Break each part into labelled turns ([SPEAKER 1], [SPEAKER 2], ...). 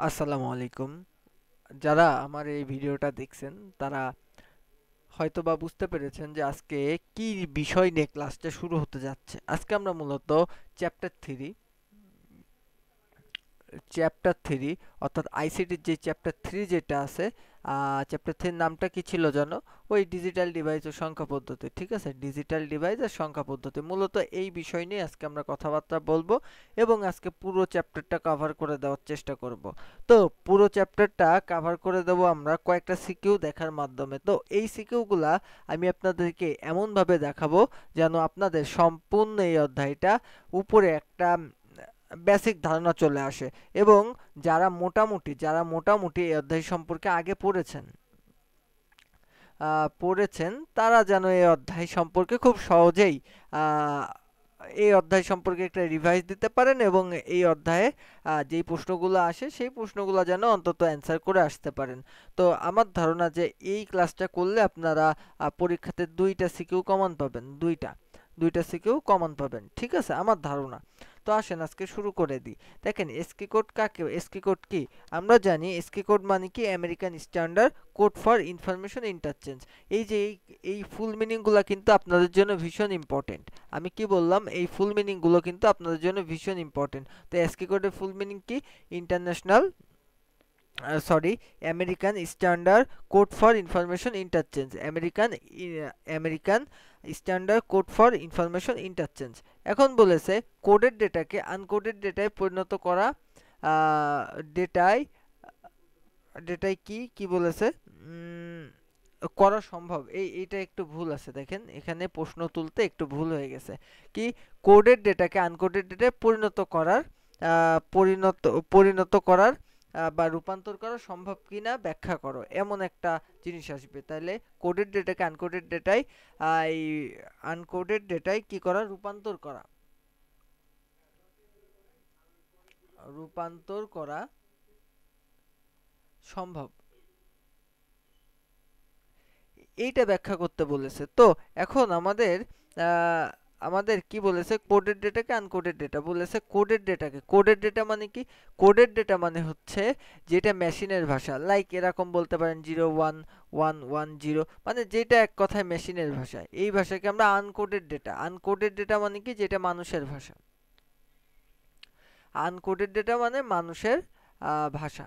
[SPEAKER 1] আসসালামু আলাইকুম। যারা আমার এই ভিডিওটা দেখছেন তারা হয়তোবা বুঝতে পেরেছেন যে আজকে কি বিষয় নিয়ে ক্লাসটা শুরু হতে যাচ্ছে। আজকে আমরা মূলত চ্যাপ্টার 3 চ্যাপ্টার 3 অর্থাৎ আইসিটির যে চ্যাপ্টার 3 যেটা আছে, চ্যাপ্টার 3 নামটা কি ছিল জানো? ওই ডিজিটাল ডিভাইস ও সংখ্যা পদ্ধতি। ঠিক আছে, ডিজিটাল ডিভাইস আর সংখ্যা পদ্ধতি মূলত এই বিষয় নিয়ে আজকে আমরা কথাবার্তা বলবো এবং আজকে পুরো চ্যাপ্টারটা কভার করে দেওয়ার চেষ্টা করব। তো পুরো চ্যাপ্টারটা কভার করে দেবো আমরা কয়েকটা সিকিউ দেখার মাধ্যমে। তো এই সিকিউগুলা আমি আপনাদেরকে এমনভাবে দেখাবো যেন আপনাদের সম্পূর্ণ এই অধ্যায়টা উপরে একটা বেসিক ধারণা চলে আসে এবং যারা মোটামুটি এই অধ্যায় সম্পর্কে আগে পড়েছেন তারা যেন এই অধ্যায় সম্পর্কে খুব সহজেই আহ, এই অধ্যায় সম্পর্কে একটা রিভাইজ দিতে পারেন এবং এই অধ্যায়ে যেই প্রশ্নগুলো আসে সেই প্রশ্নগুলো যেন অন্তত অ্যান্সার করে আসতে পারেন। তো আমার ধারণা যে এই ক্লাসটা করলে আপনারা পরীক্ষাতে দুইটা সিকিউ কমন পাবেন, দুইটা সিকিউ কমন পাবেন। ঠিক আছে, আমার ধারণা। তো আসেন আজকে শুরু করে দিই। দেখেন এসকি কোড এসকি কোড কি? আমরা জানি এসকি কোড মানে কি American standard code for information interchange. এই যে এই ফুল মিনিংগুলো কিন্তু আপনাদের জন্য ভীষণ ইম্পর্টেন্ট। আমি কি বললাম? এই ফুল মিনিংগুলো কিন্তু আপনাদের জন্য ভীষণ ইম্পর্টেন্ট। তো এসকি কোডের ফুল মিনিং কি? International sorry American standard code for information interchange. American standard code for information interchange. এখন বলেছে কোডেড ডেটাকে আনকোডেড ডেটায় পরিণত করা। ডেটায় ডেটায় কি কি বলেছে? উম, করা সম্ভব। এইটা একটু ভুল আছে, দেখেন এখানে প্রশ্ন তুলতে একটু ভুল হয়ে গেছে। কি? কোডেড ডেটাকে আনকোডেড ডেটায় পরিণত পরিণত করার বা রূপান্তর করা সম্ভব কিনা ব্যাখ্যা করো, এমন একটা জিনিস আসবে। তাহলে কোডেড ডেটাকে আনকোডেড ডেটায় এই আনকোডেড ডেটায় কি করা? রূপান্তর করা সম্ভব, এইটা ব্যাখ্যা করতে বলেছে। তো এখন আমাদের কি বলেছে? কোডেড ডেটাকে আনকোডেড ডেটা বলেছে। কোডেড ডেটা মানে কি? কোডেড ডেটা মানে হচ্ছে যেটা মেশিনের ভাষা, লাইক এরকম বলতে পারেন 011110, মানে যেটা এক কথায় মেশিনের ভাষা, এই ভাষাকে আমরা আনকোডেড ডেটা মানে কি? যেটা মানুষের ভাষা। আনকোডেড ডেটা মানে মানুষের ভাষা।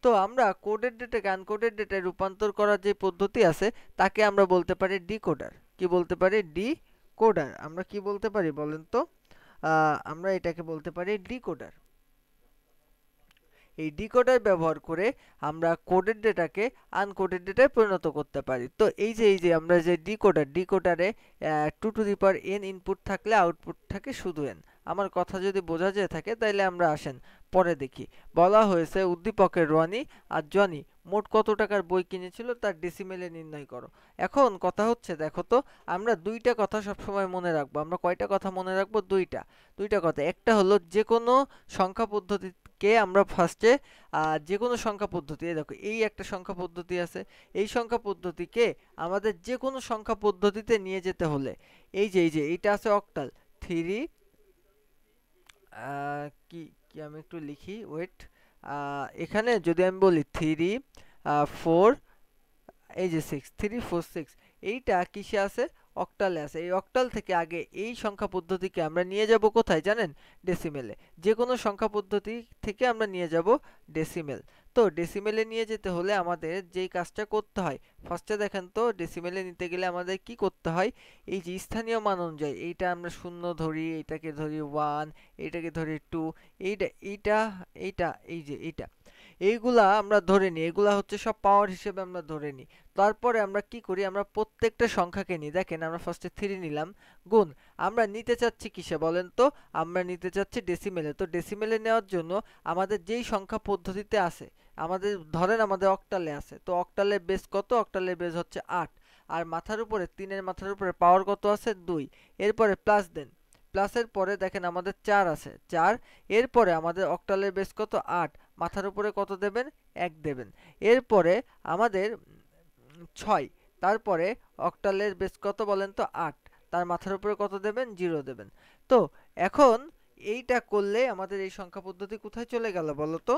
[SPEAKER 1] তো আমরা কোডেড ডেটাকে আনকোডেড ডেটায় রূপান্তর করার যে পদ্ধতি আছে তাকে আমরা বলতে পারি ডিকোডার। কি বলতে পারি? ডিকোডার। আমরা কি বলতে পারি বলেন তো? আমরা এটাকে বলতে পারি ডিকোডার। এই ডিকোডার ব্যবহার করে আমরা কোডেড ডেটাকে আনকোডেড ডেটায় পরিণত করতে পারি। তো এই যে আমরা যে ডিকোডারে 2 to the power n input থাকলে আউটপুট থাকে শুধু n। আমার কথা যদি বোঝা যেয়ে থাকে তাইলে আমরা আসেন পরে দেখি। বলা হয়েছে উদ্দীপকের রনি আর জনি মোট কত টাকার বই কিনেছিল তার ডেসিমেলে নির্ণয় করো। এখন কথা হচ্ছে, দেখো তো, আমরা দুইটা কথা সবসময় মনে রাখবো। আমরা কয়টা কথা মনে রাখবো? দুইটা কথা। একটা হলো যে কোনো সংখ্যা পদ্ধতিকে আমরা ফার্স্টে যে কোনো সংখ্যা পদ্ধতি, এই দেখো এই একটা সংখ্যা পদ্ধতি আছে, এই সংখ্যা পদ্ধতিকে আমাদের যে কোনো সংখ্যা পদ্ধতিতে নিয়ে যেতে হলে এই যে এইটা আছে অক্টাল থ্রি। কি কি আমি একটু লিখি, ওয়েট। এখানে যদি আমি বলি 3 4, এই যে 6 3 4 6, এইটা কিসে আছে? অক্টালে আছে। এই অক্টাল থেকে আগে এই সংখ্যা পদ্ধতিকে আমরা নিয়ে যাব কোথায় জানেন? ডেসিমেলে। যে কোনো সংখ্যা পদ্ধতি থেকে আমরা নিয়ে যাব ডেসিমেল। তো ডেসিমেলে নিয়ে যেতে হলে আমাদের যেই কাজটা করতে হয়, ফার্স্টে দেখেন তো, ডেসিমেলে নিতে গেলে আমাদের কি করতে হয়? এই যে স্থানীয় মান অনুযায়ী এইটা আমরা শূন্য ধরি, এইটাকে ধরি 1, এইটাকে ধরি 2, এইটা এইটা এইটা এই যে এইটা, এইগুলা আমরা ধরে নিই। এগুলা হচ্ছে সব পাওয়ার হিসেবে আমরা ধরে নিই। তারপরে আমরা কি করি? আমরা প্রত্যেকটা সংখ্যাকে নিই। দেখেন আমরা ফার্স্টে 3 নিলাম, গুণ। আমরা নিতে চাচ্ছি কিসে বলেন তো? আমরা নিতে চাচ্ছি ডেসিমেলে। তো ডেসিমেলে নেওয়ার জন্য আমাদের যেই সংখ্যা পদ্ধতিতে আছে, আমাদের ধরেন আমাদের অক্টালে আছে, তো অক্টালের বেস কত? অক্টালের বেস হচ্ছে 8। আর মাথার উপরে 3-এর মাথার উপরে পাওয়ার কত আছে? 2। এরপরে প্লাস দেন। প্লাসের পরে দেখেন আমাদের 4 আছে, 4। এরপরে আমাদের অক্টালের বেস কত? 8। মাথার উপরে কত দেবেন? 1 দেবেন। এরপরে আমাদের 6। তারপরে অক্টালের বেস কত বলেন তো? 8। তার মাথার উপরে কত দেবেন? 0 দেবেন। তো এখন এইটা করলে আমাদের এই সংখ্যা পদ্ধতি কোথায় চলে গেল বলো তো?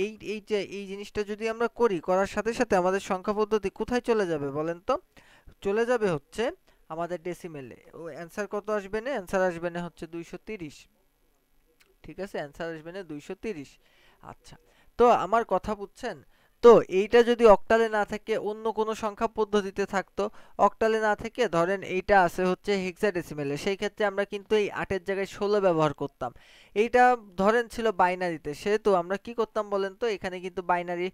[SPEAKER 1] এই যে এই জিনিসটা যদি আমরা করি, করার সাথে সাথে আমাদের সংখ্যা পদ্ধতি কোথায় চলে যাবে বলেন তো? চলে যাবে হচ্ছে আমাদের ডেসিমেলে। ও অ্যান্সার কত আসবে না? অ্যান্সার আসবে না হচ্ছে 230। ঠিক আছে, অ্যান্সার আসবে না 230। আচ্ছা, তো আমার কথা বুঝছেন? তো এইটা যদি অক্টালে না থেকে অন্য কোনো সংখ্যা পদ্ধতিতে থাকতো, অক্টালে না থেকে ধরেন এইটা আছে হচ্ছে হেক্সাডেসিমেলে, সেই ক্ষেত্রে আমরা কিন্তু এই 8-এর জায়গায় 16 ব্যবহার করতাম। এইটা ধরেন ছিল বাইনারিতে, সেহেতু আমরা কি করতাম বলেন তো? এখানে কিন্তু বাইনারি,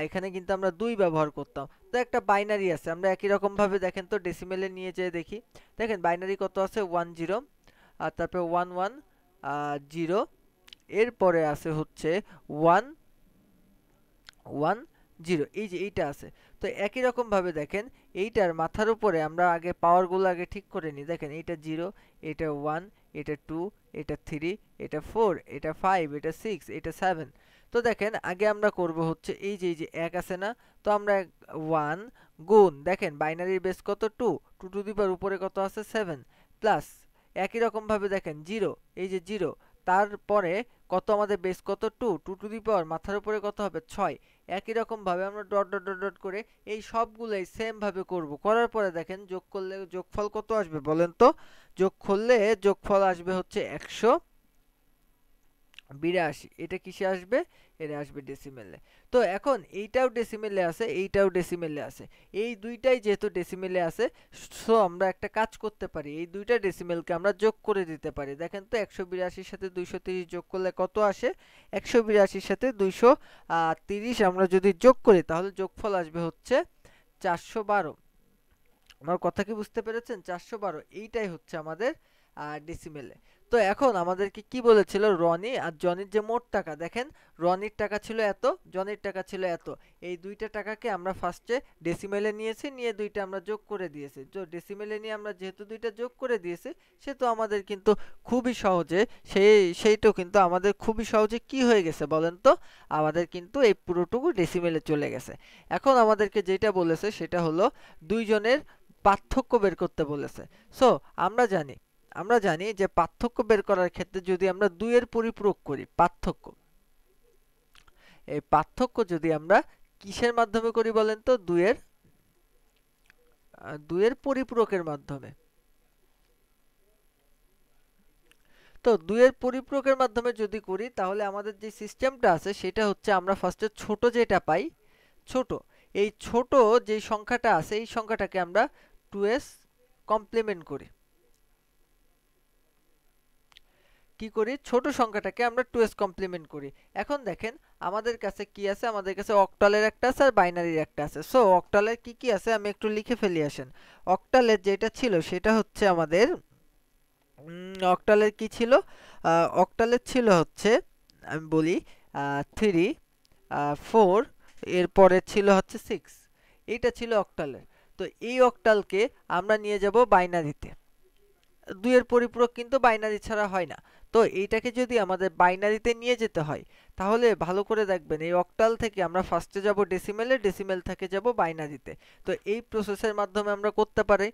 [SPEAKER 1] এখানে কিন্তু আমরা 2 ব্যবহার করতাম। তো একটা বাইনারি আছে, আমরা একই রকম ভাবে দেখেন তো ডেসিমেলে নিয়ে যেয়ে দেখি। দেখেন বাইনারি কত আছে? 10, আর তারপরে 11, 0, এরপরে আছে হচ্ছে 1, 1, 0, এই যে এইটা আছে। তো একই রকম ভাবে দেখেন এইটার মাথার উপরে আমরা আগে পাওয়ারগুলো আগে ঠিক করে নিই। দেখেন এইটা 0, এটা 1, এটা 2, এটা 3, এটা 4, এটা 5, এটা 6, এটা 7। তো দেখেন আগে আমরা করব হচ্ছে এই যে 1 আছে না, তো আমরা 1 গুণ, দেখেন বাইনারির বেস কত? 2, 2 টু দি পাওয়ার উপরে কত আছে? 7, প্লাস একই রকম ভাবে দেখেন 0, এই যে 0, তারপরে কত আমাদের বেস কত? 2, 2 টু দি পাওয়ার মাথার উপরে কত হবে? 6। একই রকম ভাবে আমরা ডট ডট ডট ডট করে এই সবগুলোই সেম ভাবে করব। করার পরে দেখেন যোগ করলে যোগফল কত আসবে বলেন তো? যোগ করলে যোগফল আসবে হচ্ছে 182। এটা কিসে আসবে? এটা আসবে ডেসিমেলে। তো এখন এইটাও ডেসিমেলে আছে, এইটাও ডেসিমেলে আছে। এই দুইটাই যেহেতু ডেসিমেলে আছে, সো আমরা একটা কাজ করতে পারি, এই দুইটা ডেসিমেলকে আমরা যোগ করে দিতে পারি। দেখেন তো 182 সাথে 230 যোগ করলে কত আসে? 182 সাথে 230 আমরা যদি যোগ করি তাহলে যোগফল আসবে হচ্ছে 412। আমার কথা কি বুঝতে পেরেছেন? 412 এইটাই হচ্ছে আমাদের ডেসিমেলে। তো এখন আমাদেরকে কি বলেছিল? রনি আর জনির যে মোট টাকা, দেখেন রনির টাকা ছিল এত, জনির টাকা ছিল এত। এই দুইটা টাকাকে আমরা ফার্স্টে ডেসিমেলে নিয়েছি, নিয়ে দুইটা আমরা যোগ করে দিয়েছি। তো ডেসিমেলে নিয়ে আমরা যেহেতু দুইটা যোগ করে দিয়েছি, সেহেতু আমাদের কিন্তু খুবই সহজে সেইটাও কিন্তু আমাদের খুবই সহজে কি হয়ে গেছে বলেন তো? আমাদের কিন্তু এই পুরোটুকু ডেসিমেলে চলে গেছে। এখন আমাদেরকে যেটা বলেছে সেটা হলো দুইজনের পার্থক্য বের করতে বলেছে। সো আমরা জানি যে পার্থক্য বের করার ক্ষেত্রে যদি আমরা 2 এর পরিপূরক করি, পার্থক্য, এই পার্থক্য যদি আমরা কিসের মাধ্যমে করি বলেন তো? 2 এর পরিপূরকের মাধ্যমে। তো 2 এর পরিপূরকের মাধ্যমে যদি করি তাহলে আমাদের যে সিস্টেমটা আছে সেটা হচ্ছে আমরা ফার্স্টে ছোট যেটা পাই, ছোট, এই ছোট যে সংখ্যাটা আছে এই সংখ্যাটাকে আমরা 2s কমপ্লিমেন্ট করি। কি করি? ছোট সংখ্যাটাকে আমরা 2s কমপ্লিমেন্ট করি। এখন দেখেন আমাদের কাছে কি আছে? আমাদের কাছে অক্টালের একটা আছে আর বাইনারির একটা আছে। সো অক্টালের কি কি আছে আমি একটু লিখে ফেলি আসেন। অক্টালের যেটা ছিল সেটা হচ্ছে আমাদের অক্টালের কি ছিল? অক্টালের ছিল হচ্ছে, আমি বলি, 3, 4, এরপরে ছিল হচ্ছে 6। এইটা ছিল অক্টালের। তো এই অক্টালকে আমরা নিয়ে যাব বাইনারিতে। 2 এর পরিপূরক কিন্তু বাইনারি ছাড়া হয় না। তো এইটাকে যদি আমাদের বাইনারিতে নিয়ে যেতে হয় তাহলে ভালো করে দেখবেন এই অক্টাল থেকে আমরা ফার্স্টে যাব ডেসিমেলে, ডেসিমেল থেকে যাব বাইনারিতে। তো এই প্রসেসের মাধ্যমে আমরা করতে পারি।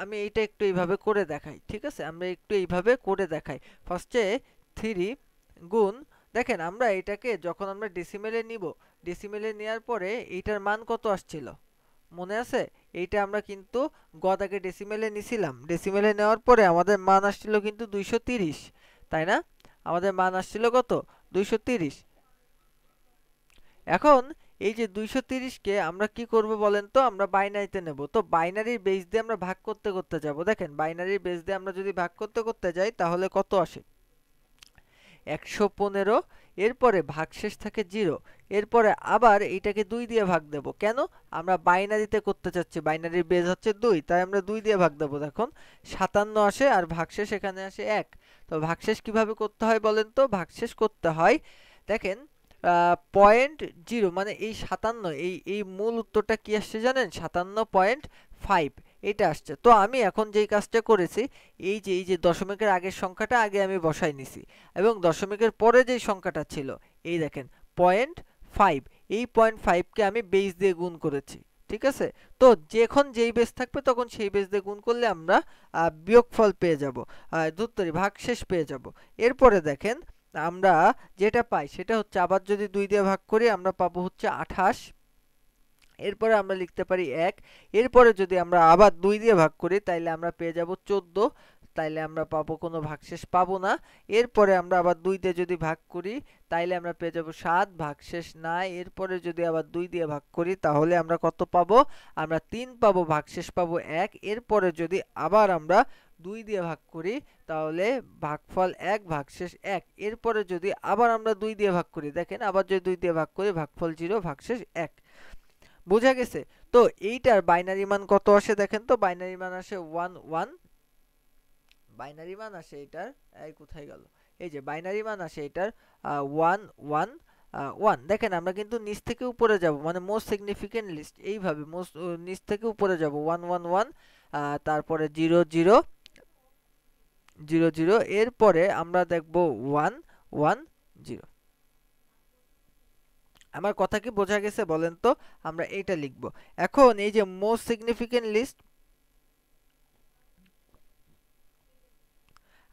[SPEAKER 1] আমি এইটা একটু এইভাবে করে দেখাই, ঠিক আছে? আমরা একটু এইভাবে করে দেখাই। ফার্স্টে 3 গুণ, দেখেন আমরা এটাকে যখন আমরা ডেসিমেলে নিব, ডেসিমেলে নেওয়ার পরে এইটার মান কত আসছিল মনে আছে? এইটা আমরা কিন্তু গদাকে ডেসিমেলে নিছিলাম। ডেসিমেলে নেওয়ার পরে আমাদের মান আসছিল কিন্তু 230, তাই না? আমাদের মান আসছিল কত? 230। এখন এই যে 230 কে আমরা কি করব বলেন তো? আমরা বাইনারিতে নেব। তো বাইনারির বেস দিয়ে আমরা ভাগ করতে করতে যাব। দেখেন বাইনারির বেস দিয়ে আমরা যদি ভাগ করতে করতে যাই তাহলে কত আসে? 115। এরপরে ভাগশেষ থাকে 0। এরপরে আবার এইটাকে 2 দিয়ে ভাগ দেব। কেন? আমরা বাইনারিতে করতে চাচ্ছি, বাইনারির বেজ হচ্ছে 2, তাই আমরা 2 দিয়ে ভাগ দেব। দেখুন 57 আসে আর ভাগশেষ এখানে আসে 1। তো ভাগশেষ কিভাবে করতে হয় বলেন তো? ভাগশেষ করতে হয়, দেখেন 0.0, মানে এই 57, এই মূল উত্তরটা কি আসছে জানেন? 57.5 এটা আসছে। তো আমি এখন যেই কাজটা করেছি, এই যে দশমিকের আগের সংখ্যাটা আগে আমি বসাই নিছি এবং দশমিকের পরে যেই সংখ্যাটা ছিল এই দেখেন 0.5, এই 0.5 কে আমি বেস দিয়ে গুণ করেছি, ঠিক আছে। তো যখন যেই বেস থাকবে তখন সেই বেস দিয়ে গুণ করলে আমরা বিয়োগফল পেয়ে যাব, ধুত্তরি ভাগশেষ পেয়ে যাব। এরপরে দেখেন আমরা যেটা পাই সেটা হচ্ছে আবার যদি 2 দিয়ে ভাগ করি আমরা পাবো হচ্ছে 28। এরপরে আমরা লিখতে পারি 1। এরপরে যদি আমরা আবার 2 দিয়ে ভাগ করি তাইলে আমরা পেয়ে যাব 14, তাইলে আমরা পাবো কোনো ভাগশেষ পাবো না। এরপরে আমরা আবার 2 দিয়ে যদি ভাগ করি তাইলে আমরা পেয়ে যাব 7, ভাগশেষ নাই। এরপরে যদি আবার 2 দিয়ে ভাগ করি তাহলে আমরা কত পাবো? আমরা 3 পাবো, ভাগশেষ পাবো 1। এরপরে যদি আবার আমরা 2 দিয়ে ভাগ করি তাহলে ভাগফল 1, ভাগশেষ 1। এরপরে যদি আবার আমরা 2 দিয়ে ভাগ করি, দেখেন আবার যদি 2 দিয়ে ভাগ করি ভাগফল 0, ভাগশেষ 1। বোঝা গেছে? তো এইটার বাইনারি মান কত আসে দেখেন তো, বাইনারি মান আসে 1 1। বাইনারি মান আসে এটার, এই কোথায় গেল, এই যে বাইনারি মান আসে এটার 1 1 1। দেখেন আমরা কিন্তু নিচ থেকে উপরে যাব, মানে মোস্ট সিগনিফিকেন্ট লিস্ট এইভাবে নিচ থেকে উপরে যাব 1 1 1, তারপরে 0 0 0 0, এরপরে আমরা দেখব 1 1 0। আমার কথা কি বোঝা গেছে বলেন তো? আমরা এইটা লিখব। এখন এই যে মোস্ট সিগনিফিকেন্ট লিস্ট,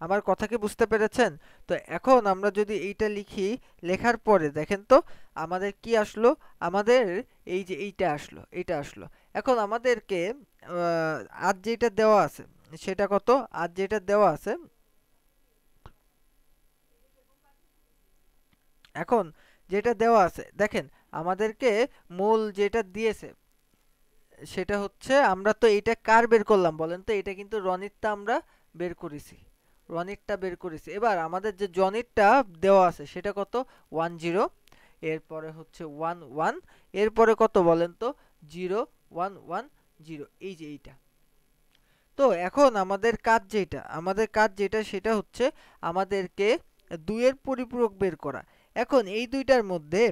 [SPEAKER 1] আমার কথা কি বুঝতে পেরেছেন? তো এখন আমরা যদি এইটা লিখি, লেখার পরে দেখেন তো আমাদের কি আসলো, আমাদের এই যে এইটা আসলো, এইটা আসলো। এখন আমাদেরকে আজ যেটা দেওয়া আছে সেটা কত, আজ যেটা দেওয়া আছে, এখন যেটা দেওয়া আছে দেখেন আমাদেরকে মূল যেটা দিয়েছে সেটা হচ্ছে, আমরা তো এইটা কার বের করলাম বলেন তো? এটা কিন্তু রনিতটা আমরা বের করেছি, রনিতটা বের করেছি। এবার আমাদের যে জনিতটা দেওয়া আছে সেটা কত, 1 0। এরপরে হচ্ছে 1 1, এরপরে কত বলেন তো, 0 1 1 0, এই যে এইটা। তো এখন আমাদের কাজ যেটা, আমাদের কাজ যেটা সেটা হচ্ছে আমাদেরকে 2 এর পরিপূরক বের করা। এখন এই দুইটার মধ্যে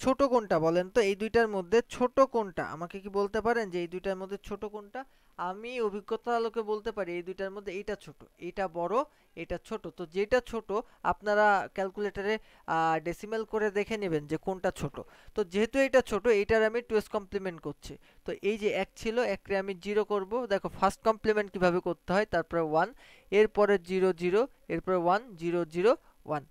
[SPEAKER 1] ছোট কোনটা বলেন তো? এই দুইটার মধ্যে ছোট কোনটা আমাকে কি বলতে পারেন যে এই দুইটার মধ্যে ছোট কোনটা? আমি অভিজ্ঞতার আলোকে বলতে পারি এই দুইটার মধ্যে এইটা ছোট, এইটা বড়, এটা ছোট। তো যেটা ছোট আপনারা ক্যালকুলেটরে ডেসিমেল করে দেখে নেবেন যে কোনটা ছোট। তো যেহেতু এটা ছোট, এইটার আমি 2s কমপ্লিমেন্ট করছি। তো এই যে 1 ছিল, 1 রে আমি 0 করব। দেখো ফার্স্ট কমপ্লিমেন্ট কিভাবে করতে হয়, তারপরে 1, এরপরে 0 0, এরপরে 1 0 0 1।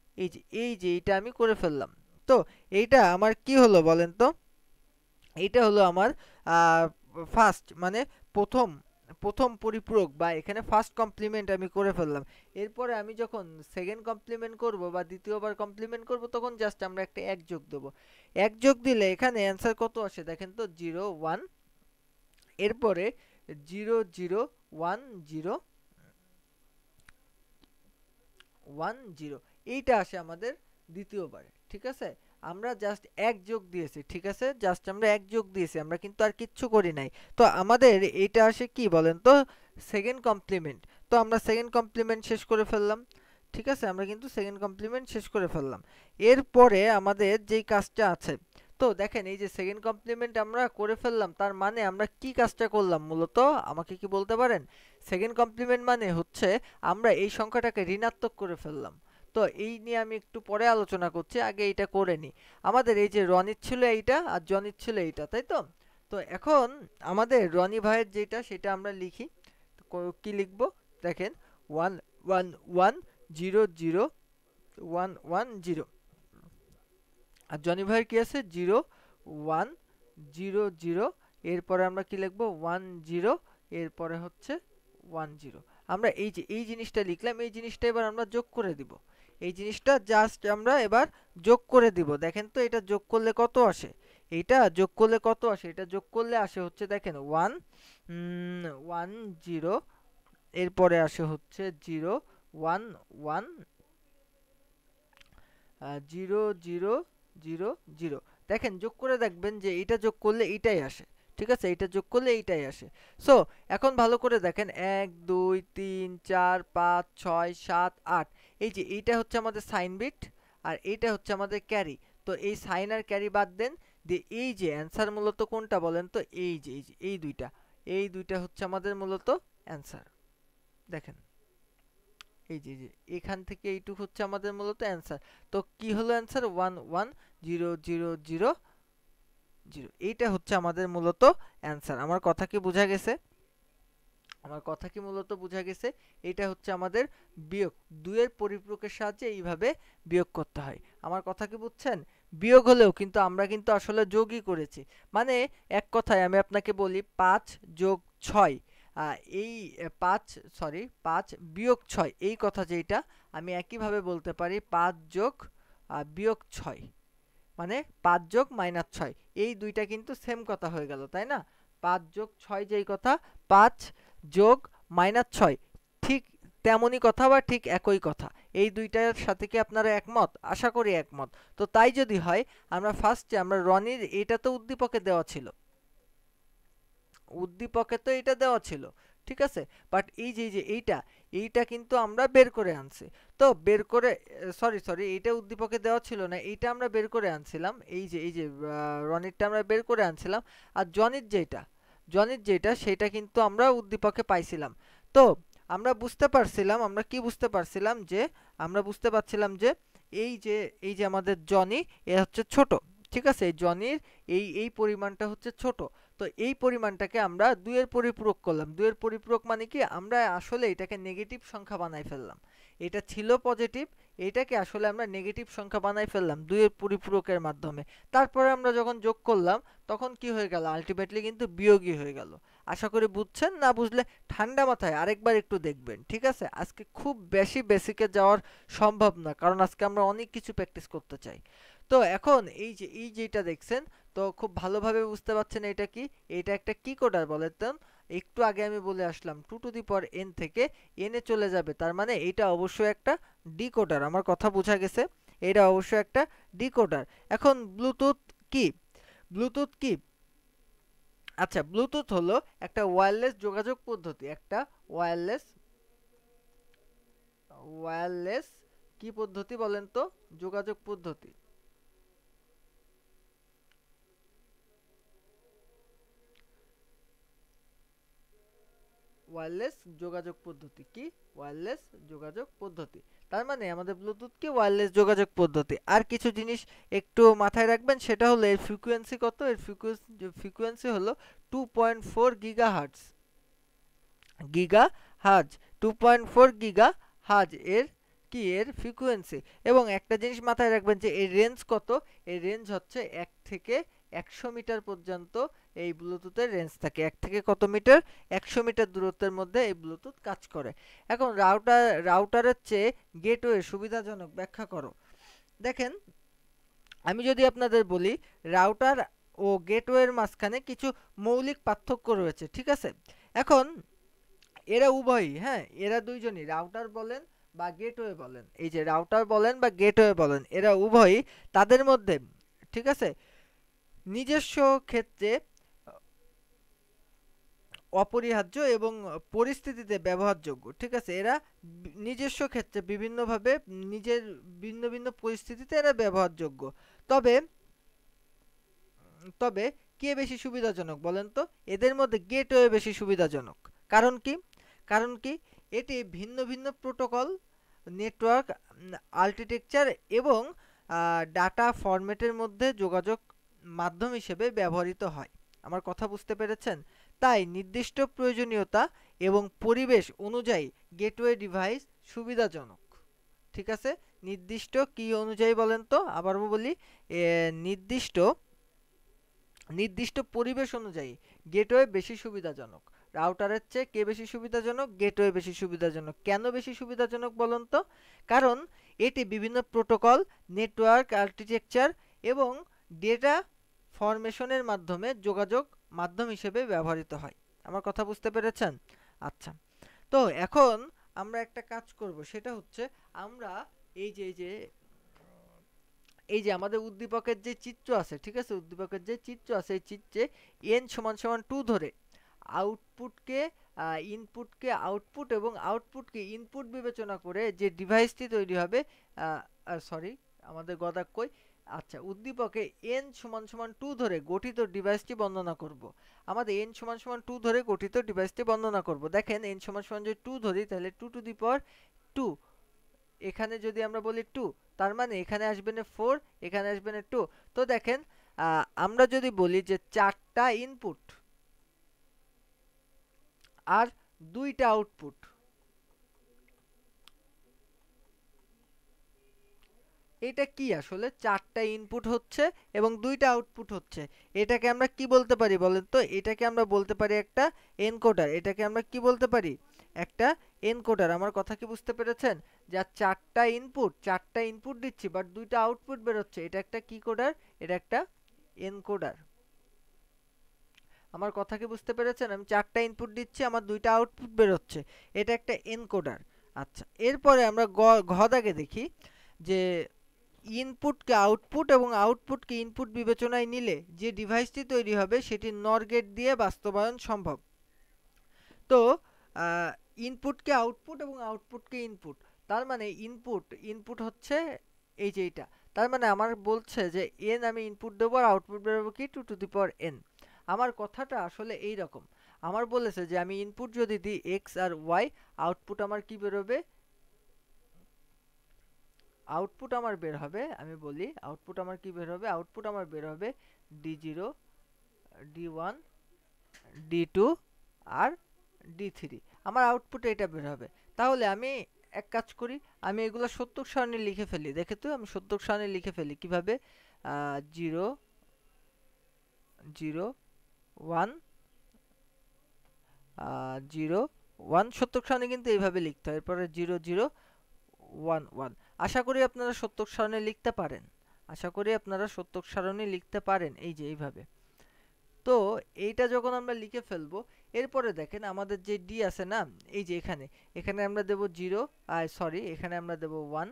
[SPEAKER 1] এই যে এইটা আমি করে ফেললাম। তো এইটা আমার কি হলো বলেন তো? এইটা হলো আমার ফার্স্ট, মানে প্রথম প্রথম পরিপূরক, বা এখানে ফার্স্ট কমপ্লিমেন্ট আমি করে ফেললাম। এরপরে আমি যখন সেকেন্ড কমপ্লিমেন্ট করব বা দ্বিতীয়বার কমপ্লিমেন্ট করব তখন জাস্ট আমরা একটা 1 যোগ দেব। 1 যোগ দিলে এখানে অ্যান্সার কত আসে দেখেন তো, 0 1। এরপরে 0 0 1 0 1 0, এইটা আসে আমাদের দ্বিতীয়বারে। ঠিক আছে, আমরা জাস্ট 1 যোগ দিয়েছি। ঠিক আছে, জাস্ট আমরা 1 যোগ দিয়েছি, আমরা কিন্তু আর কিচ্ছু করি নাই। তো আমাদের এইটা আসে কি বলেন তো, সেকেন্ড কমপ্লিমেন্ট। তো আমরা সেকেন্ড কমপ্লিমেন্ট শেষ করে ফেললাম। ঠিক আছে, আমরা কিন্তু সেকেন্ড কমপ্লিমেন্ট শেষ করে ফেললাম। এরপরে আমাদের যেই কাজটা আছে, তো দেখেন এই যে সেকেন্ড কমপ্লিমেন্ট আমরা করে ফেললাম, তার মানে আমরা কি কাজটা করলাম মূলত আমাকে কি বলতে পারেন? সেকেন্ড কমপ্লিমেন্ট মানে হচ্ছে আমরা এই সংখ্যাটাকে ঋণাত্মক করে ফেললাম। তো এই নিয়ে আমি একটু পরে আলোচনা করছি, আগে এটা করে নিই। আমাদের এই যে রনিত ছিল এইটা আর জনিত ছিল এইটা, তাই তো? তো এখন আমাদের রনি ভাইয়ের যেটা সেটা আমরা লিখি। কি লিখব দেখেন, 1 1 1 0 0 1 1 0। আর জনি ভাইয়ের কি আছে, 0 1 0 0। এরপরে আমরা কি লিখব, 1 0, এরপরে হচ্ছে 1 0। আমরা এই যে এই জিনিসটা লিখলাম, এই জিনিসটা এবার আমরা যোগ করে দিব। এই জিনিসটা জাস্ট আমরা এবার যোগ করে দিব। দেখেন তো এটা যোগ করলে কত আসে, এটা যোগ করলে কত আসে, এটা যোগ করলে আসে হচ্ছে দেখেন 1 1 0, এরপরে আসে হচ্ছে 0 1 1 0 0 0 0। দেখেন যোগ করে দেখবেন যে এটা যোগ করলে এইটাই আসে। ঠিক আছে, এটা যোগ করলে এইটাই আসে। সো এখন ভালো করে দেখেন, 1 2 3 4 5 6 7 8, এই যে এইটা হচ্ছে আমাদের সাইন বিট আর এইটা হচ্ছে আমাদের ক্যারি। তো এই সাইন আর ক্যারি বাদ দেন, দিয়ে এই যে অ্যান্সার মূলত কোনটা বলেন তো, এই যে এই দুইটা হচ্ছে আমাদের মূলত অ্যান্সার। দেখেন এই যে এখান থেকে এইটুকু হচ্ছে আমাদের মূলত অ্যান্সার। তো কি হলো অ্যান্সার, 1 1 0 0 0 0। এইটা হচ্ছে আমাদের মূলত অ্যান্সার। আমার কথা কি বোঝা গেছে? আমার কথা কি মূলত বোঝা গেছে? এটা হচ্ছে আমাদের বিয়োগ। 2 এর পরিপূরকের সাহায্যে এইভাবে বিয়োগ করতে হয়। আমার কথা কি বুঝছেন? বিয়োগ হলেও কিন্তু আমরা কিন্তু আসলে যোগই করেছি। মানে এক কথায় আমি আপনাকে বলি ৫ যোগ ৬, এই ৫ সরি ৫ বিয়োগ ৬ এই কথা যেইটা আমি একইভাবে বলতে পারি ৫ যোগ বিয়োগ ৬, মানে ৫ যোগ -৬, এই দুইটা কিন্তু সেম কথা হয়ে গেল, তাই না? ৫ যোগ ৬ যেই কথা, ৫ যোগ -৬ ঠিক তেমনই কথা বা ঠিক একই কথা। এই দুইটার সাথে কি আপনারা একমত? আশা করি একমত। তো তাই যদি হয় আমরা ফার্স্টে আমরা রনির এটা তো উদ্দীপকে দেওয়া ছিল, উদ্দীপকে তো এটা দেওয়া ছিল, ঠিক আছে? বাট এই যে এইটা কিন্তু আমরা বের করে আনছি। তো বের করে সরি এইটা উদ্দীপকে দেওয়া ছিল না, এইটা আমরা বের করে আনছিলাম। এই যে রনিরটা আমরা বের করে আনছিলাম। আর জনির যেটা সেটা কিন্তু আমরা উদ্দীপকে পাইছিলাম। তো আমরা বুঝতে পারছিলাম, আমরা কি বুঝতে পারছিলাম যে আমরা বুঝতে পারছিলাম যে এই যে আমাদের জনি এ হচ্ছে ছোট, ঠিক আছে? এই জনির এই পরিমাণটা হচ্ছে ছোট। তো এই পরিমাণটাকে আমরা 2 এর পরিপূরক করলাম। 2 এর পরিপূরক মানে কি? আমরা আসলে এটাকে নেগেটিভ সংখ্যা বানাই ফেললাম। এটা ছিল পজিটিভ, এটাকে আসলে আমরা নেগেটিভ সংখ্যা বানাই ফেললাম 2 এর পরিপূরকের মাধ্যমে। তারপরে আমরা যখন যোগ করলাম তখন কি হয়ে গেল? আল্টিমেটলি কিন্তু বিয়োগই হয়ে গেল। আশা করি বুঝছেন। না বুঝলে ঠান্ডা মাথায় আরেকবার একটু দেখবেন, ঠিক আছে? আজকে খুব বেশি বেসিকে যাওয়ার সম্ভব না, কারণ আজকে আমরা অনেক কিছু প্র্যাকটিস করতে চাই। তো এখন এই যেটা দেখছেন, তো খুব ভালোভাবে বুঝতে পারছেন এটা কি? এটা একটা কি কোডার বলেন তো? একটু আগে আমি বলে আসলাম 2 টু দি পাওয়ার n থেকে n এ চলে যাবে, তার মানে এটা অবশ্যই একটা ডিকোডার। আমার কথা বোঝা গেছে? এটা অবশ্যই একটা ডিকোডার। এখন ব্লুটুথ কি? ব্লুটুথ কি? আচ্ছা, ব্লুটুথ হলো একটা ওয়্যারলেস যোগাযোগ পদ্ধতি, একটা ওয়্যারলেস ওয়্যারলেস কি পদ্ধতি বলেন তো? যোগাযোগ পদ্ধতি। ওয়্যারলেস যোগাযোগ পদ্ধতি কি? ওয়্যারলেস যোগাযোগ পদ্ধতি। তার মানে আমাদের ব্লুটুথ কি? ওয়্যারলেস যোগাযোগ পদ্ধতি। আর কিছু জিনিস একটু মাথায় রাখবেন, সেটা হলো এর ফ্রিকোয়েন্সি কত? এর ফ্রিকোয়েন্সি হলো 2.4 গিগাহার্টজ। গিগাহার্টজ 2.4 গিগাহার্টজ এর ফ্রিকোয়েন্সি। এবং একটা জিনিস মাথায় রাখবেন যে এর রেঞ্জ কত? এর রেঞ্জ হচ্ছে 1 থেকে 100 মিটার পর্যন্ত এই ব্লুটুথের রেঞ্জ থাকে। 1 থেকে কত মিটার? 100 মিটার দূরত্বের মধ্যে এই ব্লুটুথ কাজ করে। এখন রাউটারের চেয়ে গেটওয়ে সুবিধাজনক, ব্যাখ্যা করো। দেখেন, আমি যদি আপনাদের বলি রাউটার ও গেটওয়ের মাঝখানে কিছু মৌলিক পার্থক্য রয়েছে, ঠিক আছে? এখন এরা উভয়ই, হ্যাঁ, এরা দুইজনই, রাউটার বলেন বা গেটওয়ে বলেন, এই যে রাউটার বলেন বা গেটওয়ে বলেন, এরা উভয়ই তাদের মধ্যে, ঠিক আছে, নিজস্ব ক্ষেত্রে অপরিহার্য এবং পরিস্থিতিতে ব্যবহারযোগ্য, ঠিক আছে? এরা নিজস্ব ক্ষেত্রে বিভিন্নভাবে নিজের ভিন্ন ভিন্ন পরিস্থিতিতে এরা ব্যবহারযোগ্য। তবে তবে কে বেশি সুবিধাজনক বলেন তো? এদের মধ্যে গেটওয়ে বেশি সুবিধাজনক। কারণ কি? কারণ কি? এটি ভিন্ন ভিন্ন প্রোটোকল, নেটওয়ার্ক আর্কিটেকচার এবং ডাটা ফরম্যাটের মধ্যে যোগাযোগ মাধ্যম হিসেবে ব্যবহৃত হয়। আমার কথা বুঝতে পেরেছেন? তাই নির্দিষ্ট প্রয়োজনীয়তা এবং পরিবেশ অনুযায়ী গেটওয়ে ডিভাইস সুবিধাজনক, ঠিক আছে? নির্দিষ্ট কি অনুযায়ী বলেন তো? আবারও বলি, নির্দিষ্ট নির্দিষ্ট পরিবেশ অনুযায়ী গেটওয়ে বেশি সুবিধাজনক। রাউটারের চেয়ে কে বেশি সুবিধাজনক? গেটওয়ে বেশি সুবিধাজনক। কেন বেশি সুবিধাজনক বলুন তো? কারণ এটি বিভিন্ন প্রোটোকল, নেটওয়ার্ক আর্কিটেকচার এবং ডেটা ফরমেশনের মাধ্যমে যোগাযোগ মাধ্যম হিসেবে ব্যবহৃত হয়। আমার কথা বুঝতে পেরেছেন? আচ্ছা, তো এখন আমরা একটা কাজ করব, সেটা হচ্ছে আমরা এই যে আমাদের উদ্দীপকের যে চিত্র আছে, ঠিক আছে? উদ্দীপকের যে চিত্র আছে, এই চিত্রে n = 2 ধরে আউটপুটকে ইনপুটকে আউটপুট এবং আউটপুটকে ইনপুট বিবেচনা করে যে ডিভাইসটি তৈরি হবে, সরি আমাদের গদা কই, আচ্ছা, উদ্দীপকে n = 2 ধরে গঠিত ডিভাইসটি বর্ণনা করব। আমাদের n = 2 ধরে গঠিত ডিভাইসটি বর্ণনা করব। দেখেন n = যদি 2 ধরি, তাহলে 2 টু দি পাওয়ার 2, এখানে যদি আমরা বলি 2, তার মানে এখানে আসবে না 4, এখানে আসবে না 2। তো দেখেন আমরা যদি বলি যে 4টা ইনপুট আর 2টা আউটপুট, এটা কি আসলে? 4টা ইনপুট হচ্ছে এবং 2টা আউটপুট হচ্ছে, এটাকে আমরা কি বলতে পারি বলেন তো? এটাকে আমরা বলতে পারি একটা এনকোডার। এটাকে আমরা কি বলতে পারি? একটা এনকোডার। আমার কথা কি বুঝতে পেরেছেন? যা 4টা ইনপুট দিচ্ছি বাট 2টা আউটপুট বেরোচ্ছে, এটা একটা কি কোডার? এটা একটা এনকোডার। আমার কথা কি বুঝতে পেরেছেন? আমি 4টা ইনপুট দিচ্ছি, আমার 2টা আউটপুট বেরোচ্ছে, এটা একটা এনকোডার। আচ্ছা, এরপরে আমরা ঘ দাগে দেখি যে ইনপুটকে আউটপুট এবং আউটপুটকে ইনপুট বিবেচনায় নিলে যে ডিভাইসটি তৈরি হবে সেটি নর গেট দিয়ে বাস্তবায়ন সম্ভব। তো ইনপুটকে আউটপুট এবং আউটপুটকে ইনপুট, তার মানে ইনপুট হচ্ছে এই যে এইটা। তার মানে আমার বলছে যে এন আমি ইনপুট দেবো আর আউটপুট বেরোবো কি 2^n। আমার কথাটা আসলে এই রকম। আমার বলেছে যে আমি ইনপুট যদি দিই এক্স আর ওয়াই, আউটপুট আমার কি বেরোবে? আউটপুট আমার বের হবে, আমি বলি আউটপুট আমার কি বের হবে? আউটপুট আমার বের হবে D0, D1, D2 আর D3। আমার আউটপুট এটা বের হবে। তাহলে আমি এক কাজ করি, আমি এগুলো সত্যক সারণী লিখে ফেলি। দেখে তো আমি সত্যক সারণী লিখে ফেলি কিভাবে? 0 0 1 0 1 সত্যক সারণী কিন্তু এইভাবে লিখতে হয়। এরপরে 0 0 1 1। আশা করি আপনারা সত্যক সারণী লিখতে পারেন। আশা করি আপনারা সত্যক সারণী লিখতে পারেন এই যে এইভাবে। তো এইটা যখন আমরা লিখে ফেলবো, এরপরে দেখেন আমাদের যে ডি আছে না, এই যে এখানে এখানে আমরা দেব 0, সরি এখানে আমরা দেব 1,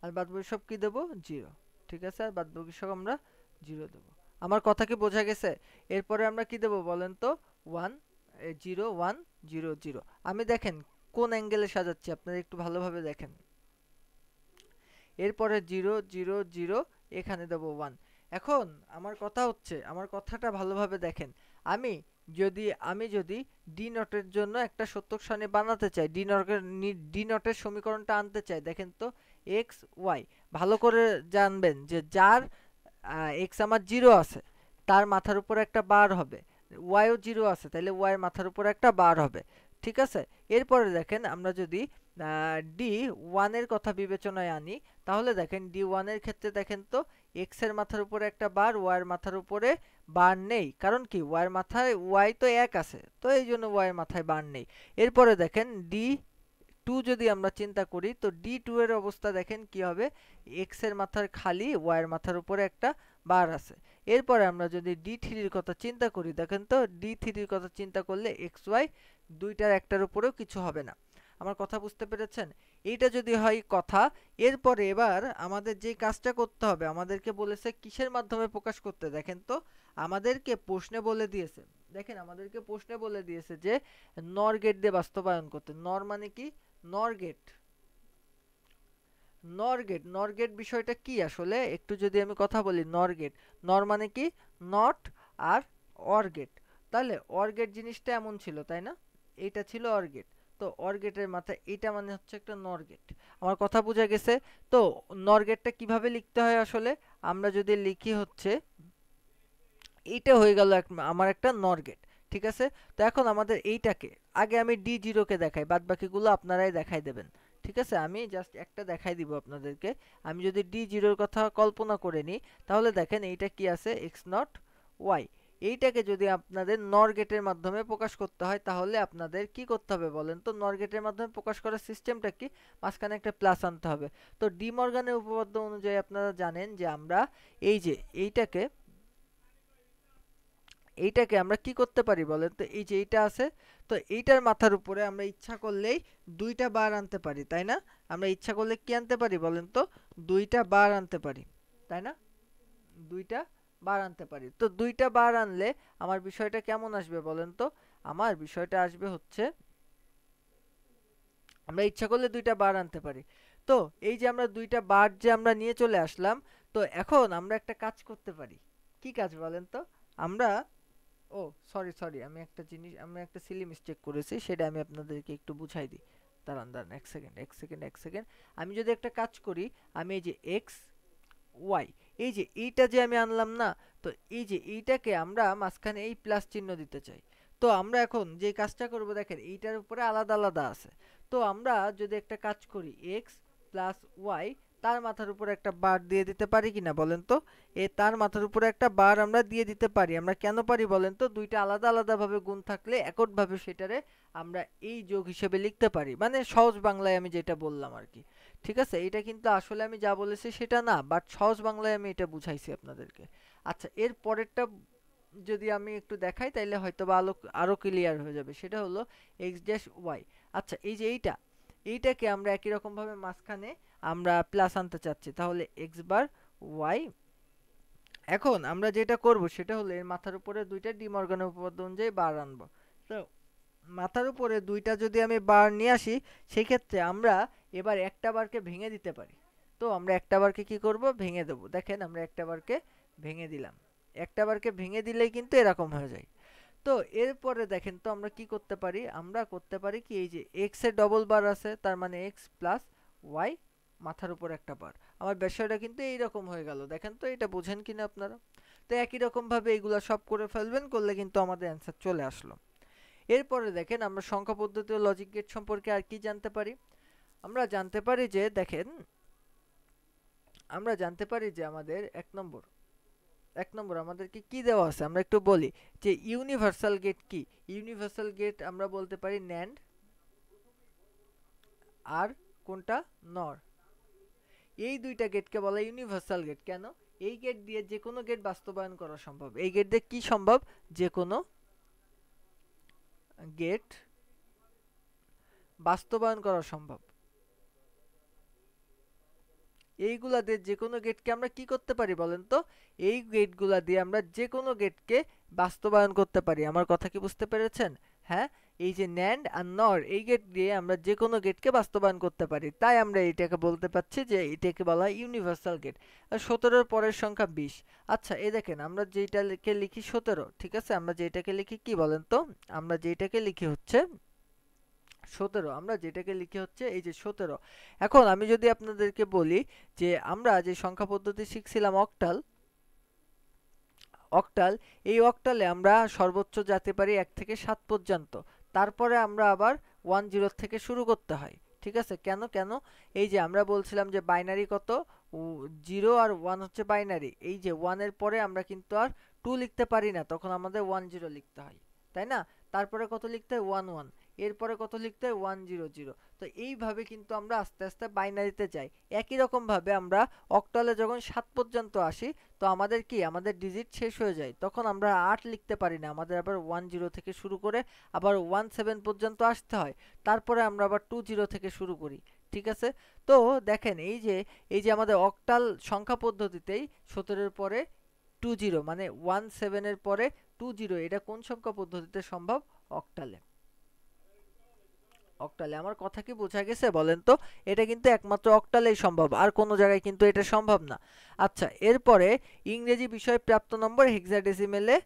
[SPEAKER 1] আর বাদবাকি সব কি দেব? 0। ঠিক আছে, আর বাদবাকি সব আমরা 0 দেব। আমার কথা কি বোঝা গেছে? এরপরে আমরা কি দেব বলেন তো? 1 0 1 0 0। আমি দেখেন কোন অ্যাঙ্গেলে সাজাচ্ছি, আপনারা একটু ভালোভাবে দেখেন। এরপরে 0 0 0, এখানে দেব 1। এখন আমার কথা হচ্ছে, আমার কথাটা ভালোভাবে দেখেন। আমি যদি ডি নটের জন্য একটা সত্যক সারণী বানাতে চাই, ডি নটের সমীকরণটা আনতে চাই, দেখেন তো এক্স ওয়াই ভালো করে জানবেন যে যার এক্স আমার 0 আছে তার মাথার উপর একটা বার হবে, ওয়াইও 0 আছে তাহলে ওয়াইয়ের মাথার উপর একটা বার হবে। ঠিক আছে, এরপরে দেখেন আমরা যদি ডি ওয়ানের কথা বিবেচনায় আনি, তাহলে দেখেন ডি ওয়ানের ক্ষেত্রে দেখেন তো এক্স এর মাথার উপরে একটা বার, ওয়াইয়ের মাথার উপরে বার নেই। কারণ কি? ওয়াইয়ের মাথায় ওয়াই তো 1 আছে, তো এই জন্য ওয়াইয়ের মাথায় বার নেই। এরপরে দেখেন ডি টু যদি আমরা চিন্তা করি, তো ডি টু এর অবস্থা দেখেন কি হবে? এক্স এর মাথার খালি, ওয়াইয়ের মাথার উপরে একটা বার আছে। এরপরে আমরা যদি ডি থ্রির কথা চিন্তা করি, দেখেন তো ডি থ্রির কথা চিন্তা করলে এক্স ওয়াই দুইটার একটার উপরেও কিছু হবে না। আমার কথা বুঝতে পেরেছেন? এইটা যদি হয় কথা, এরপরে এবার আমাদের যে কাজটা করতে হবে, আমাদেরকে বলেছে কিসের মাধ্যমে প্রকাশ করতে, দেখেন তো আমাদেরকে প্রশ্নে বলে দিয়েছে। দেখেন আমাদেরকে প্রশ্নে বলে দিয়েছে যে নর গেট দিয়ে বাস্তবায়ন করতে। নর মানে কি? নর গেট। নর গেট বিষয়টা কি আসলে একটু যদি আমি কথা বলি। নর গেট, নর মানে কি? নট আর অর গেট। তাহলে অর গেট জিনিসটা এমন ছিল তাই না? এইটা ছিল অর গেট। তো অর গেটের মাথায় এইটা মানে হচ্ছে একটা নর গেট। আমার কথা বোঝা গেছে? তো নর গেটটা কিভাবে লিখতে হয় আসলে? আমরা যদি লিখি হচ্ছে এইটা হয়ে গেল আমার একটা নর গেট। ঠিক আছে, তো এখন আমাদের এইটাকে আগে আমি ডি জিরোকে দেখাই, বাদ বাকিগুলো আপনারাই দেখাই দেবেন। ঠিক আছে, আমি জাস্ট একটা দেখাই দিব আপনাদেরকে। আমি যদি ডি জিরোর কথা কল্পনা করে নিই, তাহলে দেখেন এইটা কি আছে? X not y. এইটাকে যদি আপনাদের নর গেটের মাধ্যমে প্রকাশ করতে হয়, তাহলে আপনাদের কি করতে হবে বলেন তো? নর গেটের মাধ্যমে প্রকাশ করার সিস্টেমটা কি? মাঝখানে একটা প্লাস আনতে হবে। তো ডি মর্গানের উপপাদ্য অনুযায়ী আপনারা জানেন যে আমরা এই যে এইটাকে আমরা কি করতে পারি বলেন তো? এই যে এইটা আছে, তো এইটার মাথার উপরে আমরা ইচ্ছা করলেই 2টা বার আনতে পারি, তাই না? আমরা ইচ্ছা করলে কি আনতে পারি বলেন তো? 2টা বার আনতে পারি, তাই না? 2টা বার আনতে পারি। তো 2টা বার আনলে আমার বিষয়টা কেমন আসবে বলেন তো? আমার বিষয়টা আসবে হচ্ছে আমরা ইচ্ছা করলে 2টা বার আনতে পারি। তো এই যে আমরা 2টা বার যে আমরা নিয়ে চলে আসলাম, তো এখন আমরা একটা কাজ করতে পারি। কি কাজ বলেন তো? আমরা ও সরি সরি, আমি একটা সিলি মিস্টেক করেছি, সেটা আমি আপনাদেরকে একটু বুঝাই দিই। দাঁড়ান দাঁড়ান, এক সেকেন্ড। আমি যদি একটা কাজ করি, আমি এই যে এক্স ওয়াই, এই যে এইটা যে আমি আনলাম না, তো এই যে এইটাকে আমরা মাঝখানে এই প্লাস চিহ্ন দিতে চাই। তো আমরা এখন যে কাজটা করব, দেখেন এইটার উপরে আলাদা আলাদা আছে। তো আমরা যদি একটা কাজ করি, এক্স প্লাস ওয়াই, তার মাথার উপরে একটা বার দিয়ে দিতে পারি কিনা বলেন তো? তার মাথার উপরে একটা বার আমরা দিয়ে দিতে পারি। আমরা কেন পারি বলেন তো? দুইটা আলাদা আলাদা ভাবে গুণ থাকলে এককভাবে সেটারে আমরা এই যোগ হিসেবে লিখতে পারি, মানে সহজ বাংলায় আমি যেটা বললাম আর কি। ঠিক আছে, এটা কিন্তু আসলে আমি যা বলেছি সেটা না, বাট সহজ বাংলায় আমি এটা বুঝাইছি আপনাদেরকে। আচ্ছা, এর পরেরটা যদি আমি একটু দেখাই তাইলে হয়তো বা আরো ক্লিয়ার হয়ে যাবে। সেটা হলো এক্স ড্যাশ ওয়াই। আচ্ছা, এই যে এইটাকে আমরা একই রকম ভাবে মাঝখানে আমরা প্লাস আনতে চাচ্ছি, তাহলে এক্স বার ওয়াই। এখন আমরা যেটা করব সেটা হলো এর মাথার উপরে দুইটা ডি মর্গানের উপপাদ্য অনুযায়ী বার আনবো। তো মাথার উপরে দুইটা যদি আমি বার নিয়ে আসি, সেই ক্ষেত্রে আমরা এবার একটা বারকে ভেঙে দিতে পারি। তো আমরা একটা বারকে কি করব, ভেঙে দেব। দেখেন আমরা একটা বারকে ভেঙে দিলাম। একটা বারকে ভেঙে দিলেই কিন্তু এরকম হয়ে যায়। তো এরপরে দেখেন তো আমরা কি করতে পারি, আমরা করতে পারি কি, এই যে এক্স এর ডবল বার আছে, তার মানে এক্স প্লাস ওয়াই মাথার উপর একটা বার। আমার বিষয়টা কিন্তু এইরকম হয়ে গেল। দেখেন তো এটা বুঝেন কিনা আপনারা? তো একই রকম ভাবে এগুলা সব করে ফেলবেন, করলে কিন্তু আমাদের অ্যান্সার চলে আসলো। এরপরে দেখেন আমরা সংখ্যা পদ্ধতি ও লজিক গেট সম্পর্কে আর কি জানতে পারি। আমরা জানতে পারি যে, দেখেন আমরা জানতে পারি যে আমাদের এক নম্বর আমাদেরকে কি দেওয়া আছে আমরা একটু বলি, যে ইউনিভার্সাল গেট কি। ইউনিভার্সাল গেট আমরা বলতে পারি ন্যান্ড, আর কোনটা, নর। এই দুইটা গেটকে বলা ইউনিভার্সাল গেট। কেন? এই গেট দিয়ে যে কোনো গেট বাস্তবায়ন করা সম্ভব। এই গেট দিয়ে কি সম্ভব, যে কোনো গেট বাস্তবায়ন করা সম্ভব। এইগুলা দিয়ে যে কোনো গেটকে আমরা কি করতে পারি বলেন তো? এই গেটগুলা দিয়ে আমরা যে কোনো গেটকে বাস্তবায়ন করতে পারি। আমার কথা কি বুঝতে পেরেছেন? হ্যাঁ, এই যে ন্যান্ড আর নর, এই গেট দিয়ে আমরা যে কোনো গেটকে বাস্তবায়ন করতে পারি, তাই আমরা এটাকে বলতে পারছি যে এটাকে বলা হয় ইউনিভার্সাল গেট। আর ১৭-র পরের সংখ্যা ২০। আচ্ছা, এই দেখেন আমরা যেটাকে লিখি ১৭, ঠিক আছে, আমরা যেটাকে লিখি কি বলেন তো? আমরা যেটাকে লিখি হচ্ছে ১৭, আমরা যেটাকে লিখি হচ্ছে এই যে ১৭। এখন আমি যদি আপনাদেরকে বলি যে আমরা যে সংখ্যা পদ্ধতি শিখছিলাম অক্টাল, অক্টাল, এই অক্টালে আমরা সর্বোচ্চ যেতে পারি ১ থেকে ৭ পর্যন্ত। তারপরে আমরা আবার 10 থেকে শুরু করতে হয়। ঠিক আছে, কেন কেন? এই যে আমরা বলছিলাম যে বাইনারি কত, 0 আর 1 হচ্ছে বাইনারি। এই যে 1 এর পরে আমরা কিন্তু আর 2 লিখতে পারি না, তখন আমাদের 10 লিখতে হয়, তাই না? তারপরে কত লিখতে হয়, 11। এরপরে কত লিখতে হয়, 100। তো এইভাবে কিন্তু আমরা আস্তে আস্তে বাইনারিতে যাই। একই রকম ভাবে আমরা অক্টালে যখন 7 পর্যন্ত আসি, তো আমাদের কি, আমাদের ডিজিট শেষ হয়ে যায়, তখন আমরা 8 লিখতে পারি না, আমাদের আবার 10 থেকে শুরু করে আবার 17 পর্যন্ত আসতে হয়। তারপরে আমরা আবার 20 থেকে শুরু করি। ঠিক আছে, তো দেখেন এই যে আমাদের অক্টাল সংখ্যা পদ্ধতিতেই 17-এর পরে 20, মানে 17 এর পরে 20, এটা কোন সংখ্যা পদ্ধতিতে সম্ভব, অক্টালে। অক্টালে। আমার কথা কি বোঝা গেছে বলেন তো? এটা কিন্তু একমাত্র অক্টালেই সম্ভব, আর কোনো জায়গায় কিন্তু এটা সম্ভব না। আচ্ছা, এরপরে ইংরেজি বিষয় প্রাপ্ত নম্বর হেক্সাডেসিমেলে,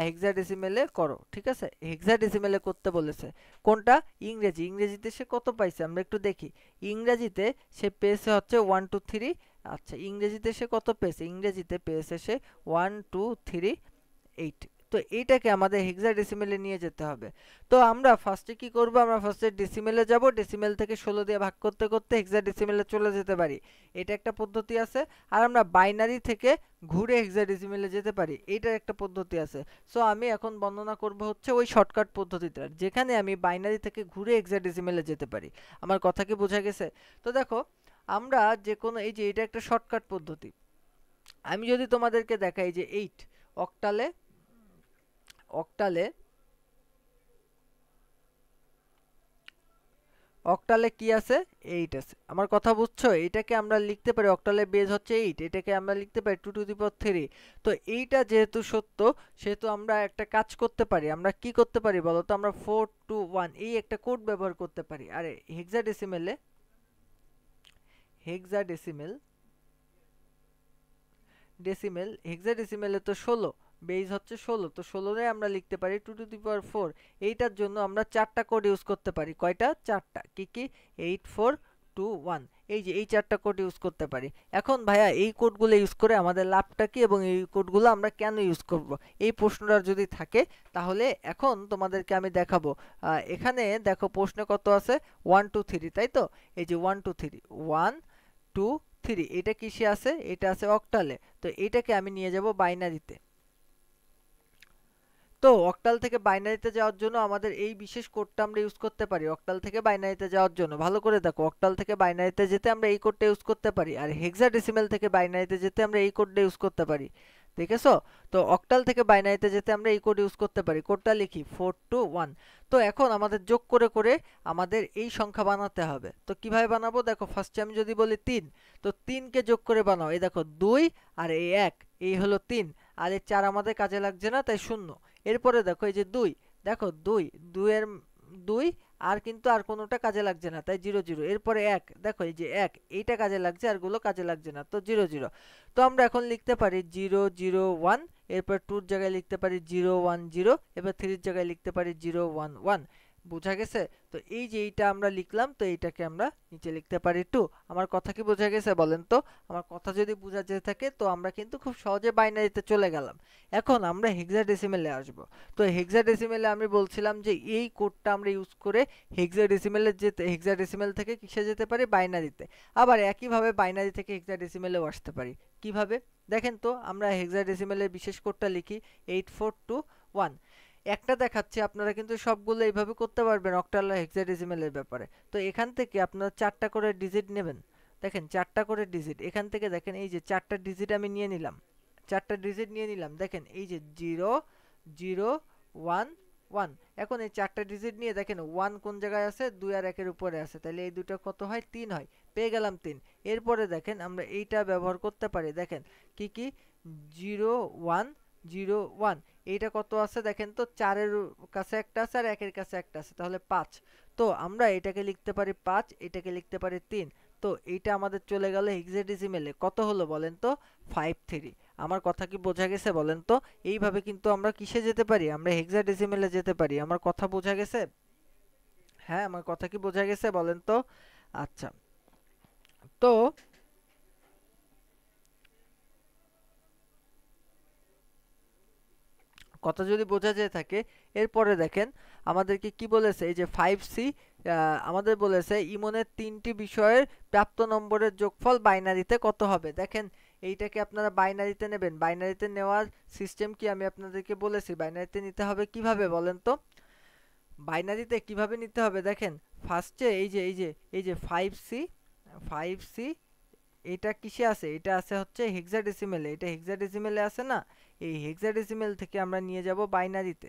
[SPEAKER 1] হেক্সাডেসিমেলে করো। ঠিক আছে, হেক্সাডেসিমেলে করতে বলেছে। কোনটা? ইংরেজি। ইংরেজিতে সে কত পাইছে আমরা একটু দেখি। ইংরেজিতে সে পেয়েছে হচ্ছে 1 2 3। আচ্ছা, ইংরেজিতে সে কত পেয়েছে? ইংরেজিতে পেয়েছে সে 1 2 3 8। তো এইটাকে আমাদের হেক্সাডেসিমেলে নিয়ে যেতে হবে। তো আমরা ফার্স্টে কি করব, আমরা ফার্স্টে ডেসিমেলে যাব, ডেসিমেল থেকে 16 দিয়ে ভাগ করতে করতে হেক্সাডেসিমেলে চলে যেতে পারি, এটা একটা পদ্ধতি আছে। আর আমরা বাইনারি থেকে ঘুরে হেক্সাডেসিমেলে যেতে পারি, এইটার একটা পদ্ধতি আছে। সো আমি এখন বর্ণনা করব হচ্ছে ওই শর্টকাট পদ্ধতিটা, যেখানে আমি বাইনারি থেকে ঘুরে হেক্সাডেসিমেলে যেতে পারি। আমার কথা কি বোঝা গেছে? তো দেখো, আমরা যে কোনো, এই যে এটা একটা শর্টকাট পদ্ধতি। আমি যদি তোমাদেরকে দেখাই যে 8 অক্টালে, অক্টালে অক্টালে কি আছে, 8 আছে। আমার কথা বুঝছো? এটাকে আমরা লিখতে পারি, অক্টালে বেজ হচ্ছে 8, এটাকে আমরা লিখতে পারি 2 টু দি পাওয়ার 3। তো এইটা যেহেতু সত্য, সেহেতু আমরা একটা কাজ করতে পারি। আমরা কি করতে পারি বলো তো? আমরা 4 2 1 এই একটা কোড ব্যবহার করতে পারি। আর হেক্সাডেসিমেল ডেসিমেল, হেক্সাডেসিমেলে তো 16, বেজ হচ্ছে 16, তো 16 আমরা লিখতে পারি 2^4। এইটার জন্য আমরা 4টা কোড ইউজ করতে পারি। কয়টা? 4টা। কি কি? 8421, এই যে এই 4টা কোড ইউজ করতে পারি। এখন ভাইয়া এই কোডগুলো ইউজ করে আমাদের লাভটা কি এবং এই কোডগুলো আমরা কেন ইউজ করব, এই প্রশ্নটা যদি থাকে তাহলে এখন তোমাদেরকে আমি দেখাবো। এখানে দেখো প্রশ্নে কত আছে? 1 2 3, তাই তো? এই যে 1 2 3, 1 2 3, এটা কিসে আছে? এটা আছে অক্টালে। তো এটাকে আমি নিয়ে যাব বাইনারিতে। তো অক্টাল থেকে বাইনারিতে যাওয়ার জন্য আমাদের এই বিশেষ কোডটা আমরা ইউজ করতে পারি। অক্টাল থেকে বাইনারিতে যাওয়ার জন্য ভালো করে দেখো, অক্টাল থেকে বাইনারিতে যেতে আমরা এই কোডটা ইউজ করতে পারি, আর হেক্সাডেসিমেল থেকে বাইনারিতে যেতে আমরা এই কোডটা ইউজ করতে পারি। দেখেছো? তো অক্টাল থেকে বাইনারিতে যেতে আমরা এই কোড ইউজ করতে পারি। কোডটা লিখি 421। তো এখন আমাদের যোগ করে করে আমাদের এই সংখ্যা বানাতে হবে। তো কিভাবে বানাবো? দেখো ফার্স্টে আমি যদি বলি 3, তো 3কে যোগ করে বানাও। এই দেখো 2 আর এই 1, এই হলো 3, আর এই 4 আমাদের কাজে লাগছে না, তাই 0। এরপরে দেখো এই যে 2, দেখো 2 2 এর 2 আর কিন্তু আর কোনোটা কাজে লাগছে না, তাই 0 0। এরপরে 1, দেখো এই যে 1, এইটা কাজে লাগছে, আর গুলো কাজে লাগছে না, তো 0 0। তো আমরা এখন লিখতে পারি 0 0 1, এরপর 2 এর জায়গায় লিখতে পারি 0 1 0, এবার 3 এর জায়গায় লিখতে পারি 0 1 1। বোঝা গেছে? তো এই যে এইটা আমরা লিখলাম, তো এইটাকে আমরা নিচে লিখতে পারি 2। আমার কথা কি বোঝা গেছে বলেন তো? আমার কথা যদি বোঝা যেতে থাকে তো আমরা কিন্তু খুব সহজে বাইনারিতে চলে গেলাম। এখন আমরা হেক্সাডেসিমেলে আসব। তো হেক্সাডেসিমেলে আমি বলছিলাম যে এই কোডটা আমরা ইউজ করে হেক্সাডেসিমেলে যেতে, হেক্সাডেসিমেল থেকে কিসে যেতে পারি? বাইনারিতে। আবার একইভাবে বাইনারি থেকে হেক্সাডেসিমেলেও আসতে পারি। কিভাবে? দেখেন তো, আমরা হেক্সাডেসিমেলের বিশেষ কোডটা লিখি 8421। একটা দেখাচ্ছে, আপনারা কিন্তু সবগুলো এইভাবে করতে পারবেন অক্টাল আর হেক্সাডেসিমেলের ব্যাপারে। তো এখান থেকে আপনারা 4টা করে ডিজিট নেবেন। দেখেন 4টা করে ডিজিট, এখান থেকে দেখেন এই যে 4টা ডিজিট আমি নিয়ে নিলাম, 4টা ডিজিট নিয়ে নিলাম। দেখেন এই যে 0 0 1 1। এখন এই 4টা ডিজিট নিয়ে দেখেন 1 কোন জায়গায় আছে? 2 আর 1 এর উপরে আছে, তাহলে এই দুটো কত হয়? 3 হয়। পেয়ে গেলাম 3। এরপরে দেখেন আমরা এইটা ব্যবহার করতে পারি। দেখেন কি কি? 0 1 0 1, এইটা কত আছে? দেখেন তো 4 এর কাছে একটা আছে আর 1 এর কাছে একটা আছে, তাহলে 5। তো আমরা এটাকে লিখতে পারি 5, এটাকে লিখতে পারি 3। তো এইটা আমাদের চলে গেল হেক্সাডেসিমেলে। কত হলো বলেন তো? 53। আমার কথা কি বোঝা গেছে বলেন তো? এইভাবে কিন্তু আমরা কিসে যেতে পারি? আমরা হেক্সাডেসিমেলে যেতে পারি। আমার কথা বোঝা গেছে? হ্যাঁ, আমার কথা কি বোঝা গেছে বলেন তো? আচ্ছা, তো কথা যদি বোঝা যেয়ে থাকে, এরপরে দেখেন আমাদেরকে কি বলেছে? এই যে 5C আমাদের বলেছে ইমনের 3টি বিষয়ের প্রাপ্ত নম্বরের যোগফল বাইনারিতে কত হবে। দেখেন এইটাকে আপনারা বাইনারিতে নেবেন। বাইনারিতে নেওয়ার সিস্টেম কি আমি আপনাদেরকে বলেছি। বাইনারিতে নিতে হবে কিভাবে বলেন তো? বাইনারিতে কিভাবে নিতে হবে? দেখেন ফার্স্টে এই যে 5C এটা কিসে আছে? এটা আছে হচ্ছে হেক্সাডেসিমেলে। এটা হেক্সাডেসিমেলে আছে না? এই হেক্সাডেসিমেল থেকে আমরা নিয়ে যাব বাইনারিতে।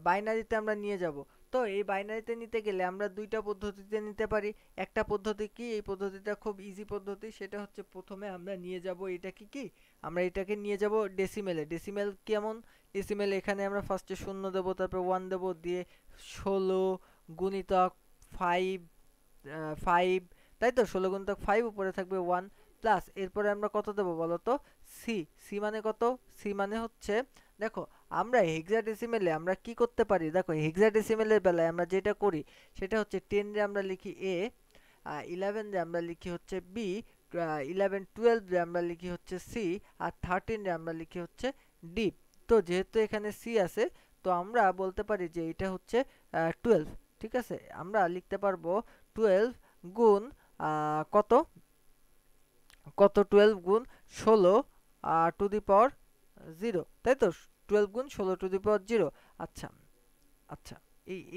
[SPEAKER 1] বাইনারিতে আমরা নিয়ে যাব। তো এই বাইনারিতে নিতে গেলে আমরা দুইটা পদ্ধতিতে নিতে পারি। একটা পদ্ধতি কি? এই পদ্ধতিটা খুব ইজি পদ্ধতি। সেটা হচ্ছে প্রথমে আমরা নিয়ে যাব এটাকে কি? আমরা এটাকে নিয়ে যাব ডেসিমেলে। ডেসিমেল কেমন? ডেসিমেল এখানে আমরা ফার্স্টে 0 দেব, তারপর 1 দেব, দিয়ে 16 গুণিতক 5 5, তাই তো? 16 গুণিতক 5, উপরে থাকবে 1 প্লাস, এরপরে আমরা কত দেব বলো তো? সি। সি মানে কত? সি মানে হচ্ছে, দেখো আমরা হেক্সাডেসিমেলে আমরা কি করতে পারি? দেখো হেক্সাডেসিমেলের বেলায় আমরা যেটা করি সেটা হচ্ছে 10 রে আমরা লিখি এ, 11 রে আমরা লিখি হচ্ছে বি, 11 12 রে আমরা লিখি হচ্ছে সি, আর 13 রে আমরা লিখি হচ্ছে ডি। তো যেহেতু এখানে সি আছে, তো আমরা বলতে পারি যে এটা হচ্ছে 12। ঠিক আছে, আমরা লিখতে পারবো 12 গুণ কত কত 12 গুণ 16 টু দি পাওয়ার 0, তাই তো? 12 গুণ 16 টু দি পাওয়ার 0। আচ্ছা আচ্ছা,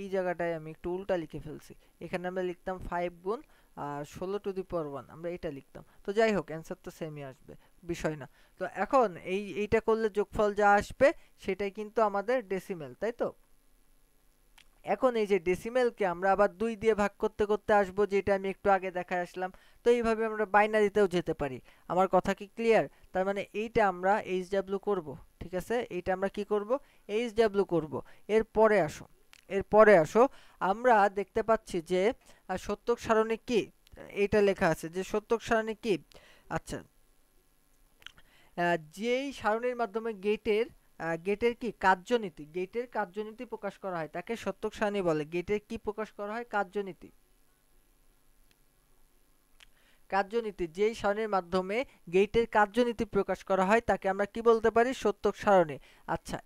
[SPEAKER 1] এই জায়গাটায় আমি একটু উল্টা লিখে ফেলছি। এখানে আমরা লিখতাম 5 গুণ 16 টু দি পাওয়ার 1, আমরা এটা লিখতাম। তো যাই হোক, অ্যান্সার তো সেমই আসবে, বিষয় না। তো এখন এইটা করলে যোগফল যা আসবে সেটাই কিন্তু আমাদের ডেসিমেল, তাই তো? এখন এই যে ডেসিমেলকে আমরা আবার 2 দিয়ে ভাগ করতে করতে আসবো, যেটা আমি একটু আগে দেখায় আসলাম। তো এইভাবে আমরা বাইনারিতেও যেতে পারি। আমার কথা কি ক্লিয়ার? তার মানে এইটা আমরা এইচডব্লিউ করব। ঠিক আছে, এইটা আমরা কি করব? এইচডব্লিউ করব। এরপরে আসো আমরা দেখতে পাচ্ছি যে সত্যক সারণী কি, এটা লেখা আছে যে সত্যক সারণী কি। আচ্ছা, যেই সারণীর মাধ্যমে গেটের কি কার্যনীতি প্রকাশ করা হয় তাকে সত্যক সারণী বলে। গেটের কি প্রকাশ করা হয়? কার্যনীতি যেই সারণীর মাধ্যমে গেটের কার্যনীতি প্রকাশ করা হয় তাকে আমরা কি বলতে পারি? সত্যক সারণী। আচ্ছা,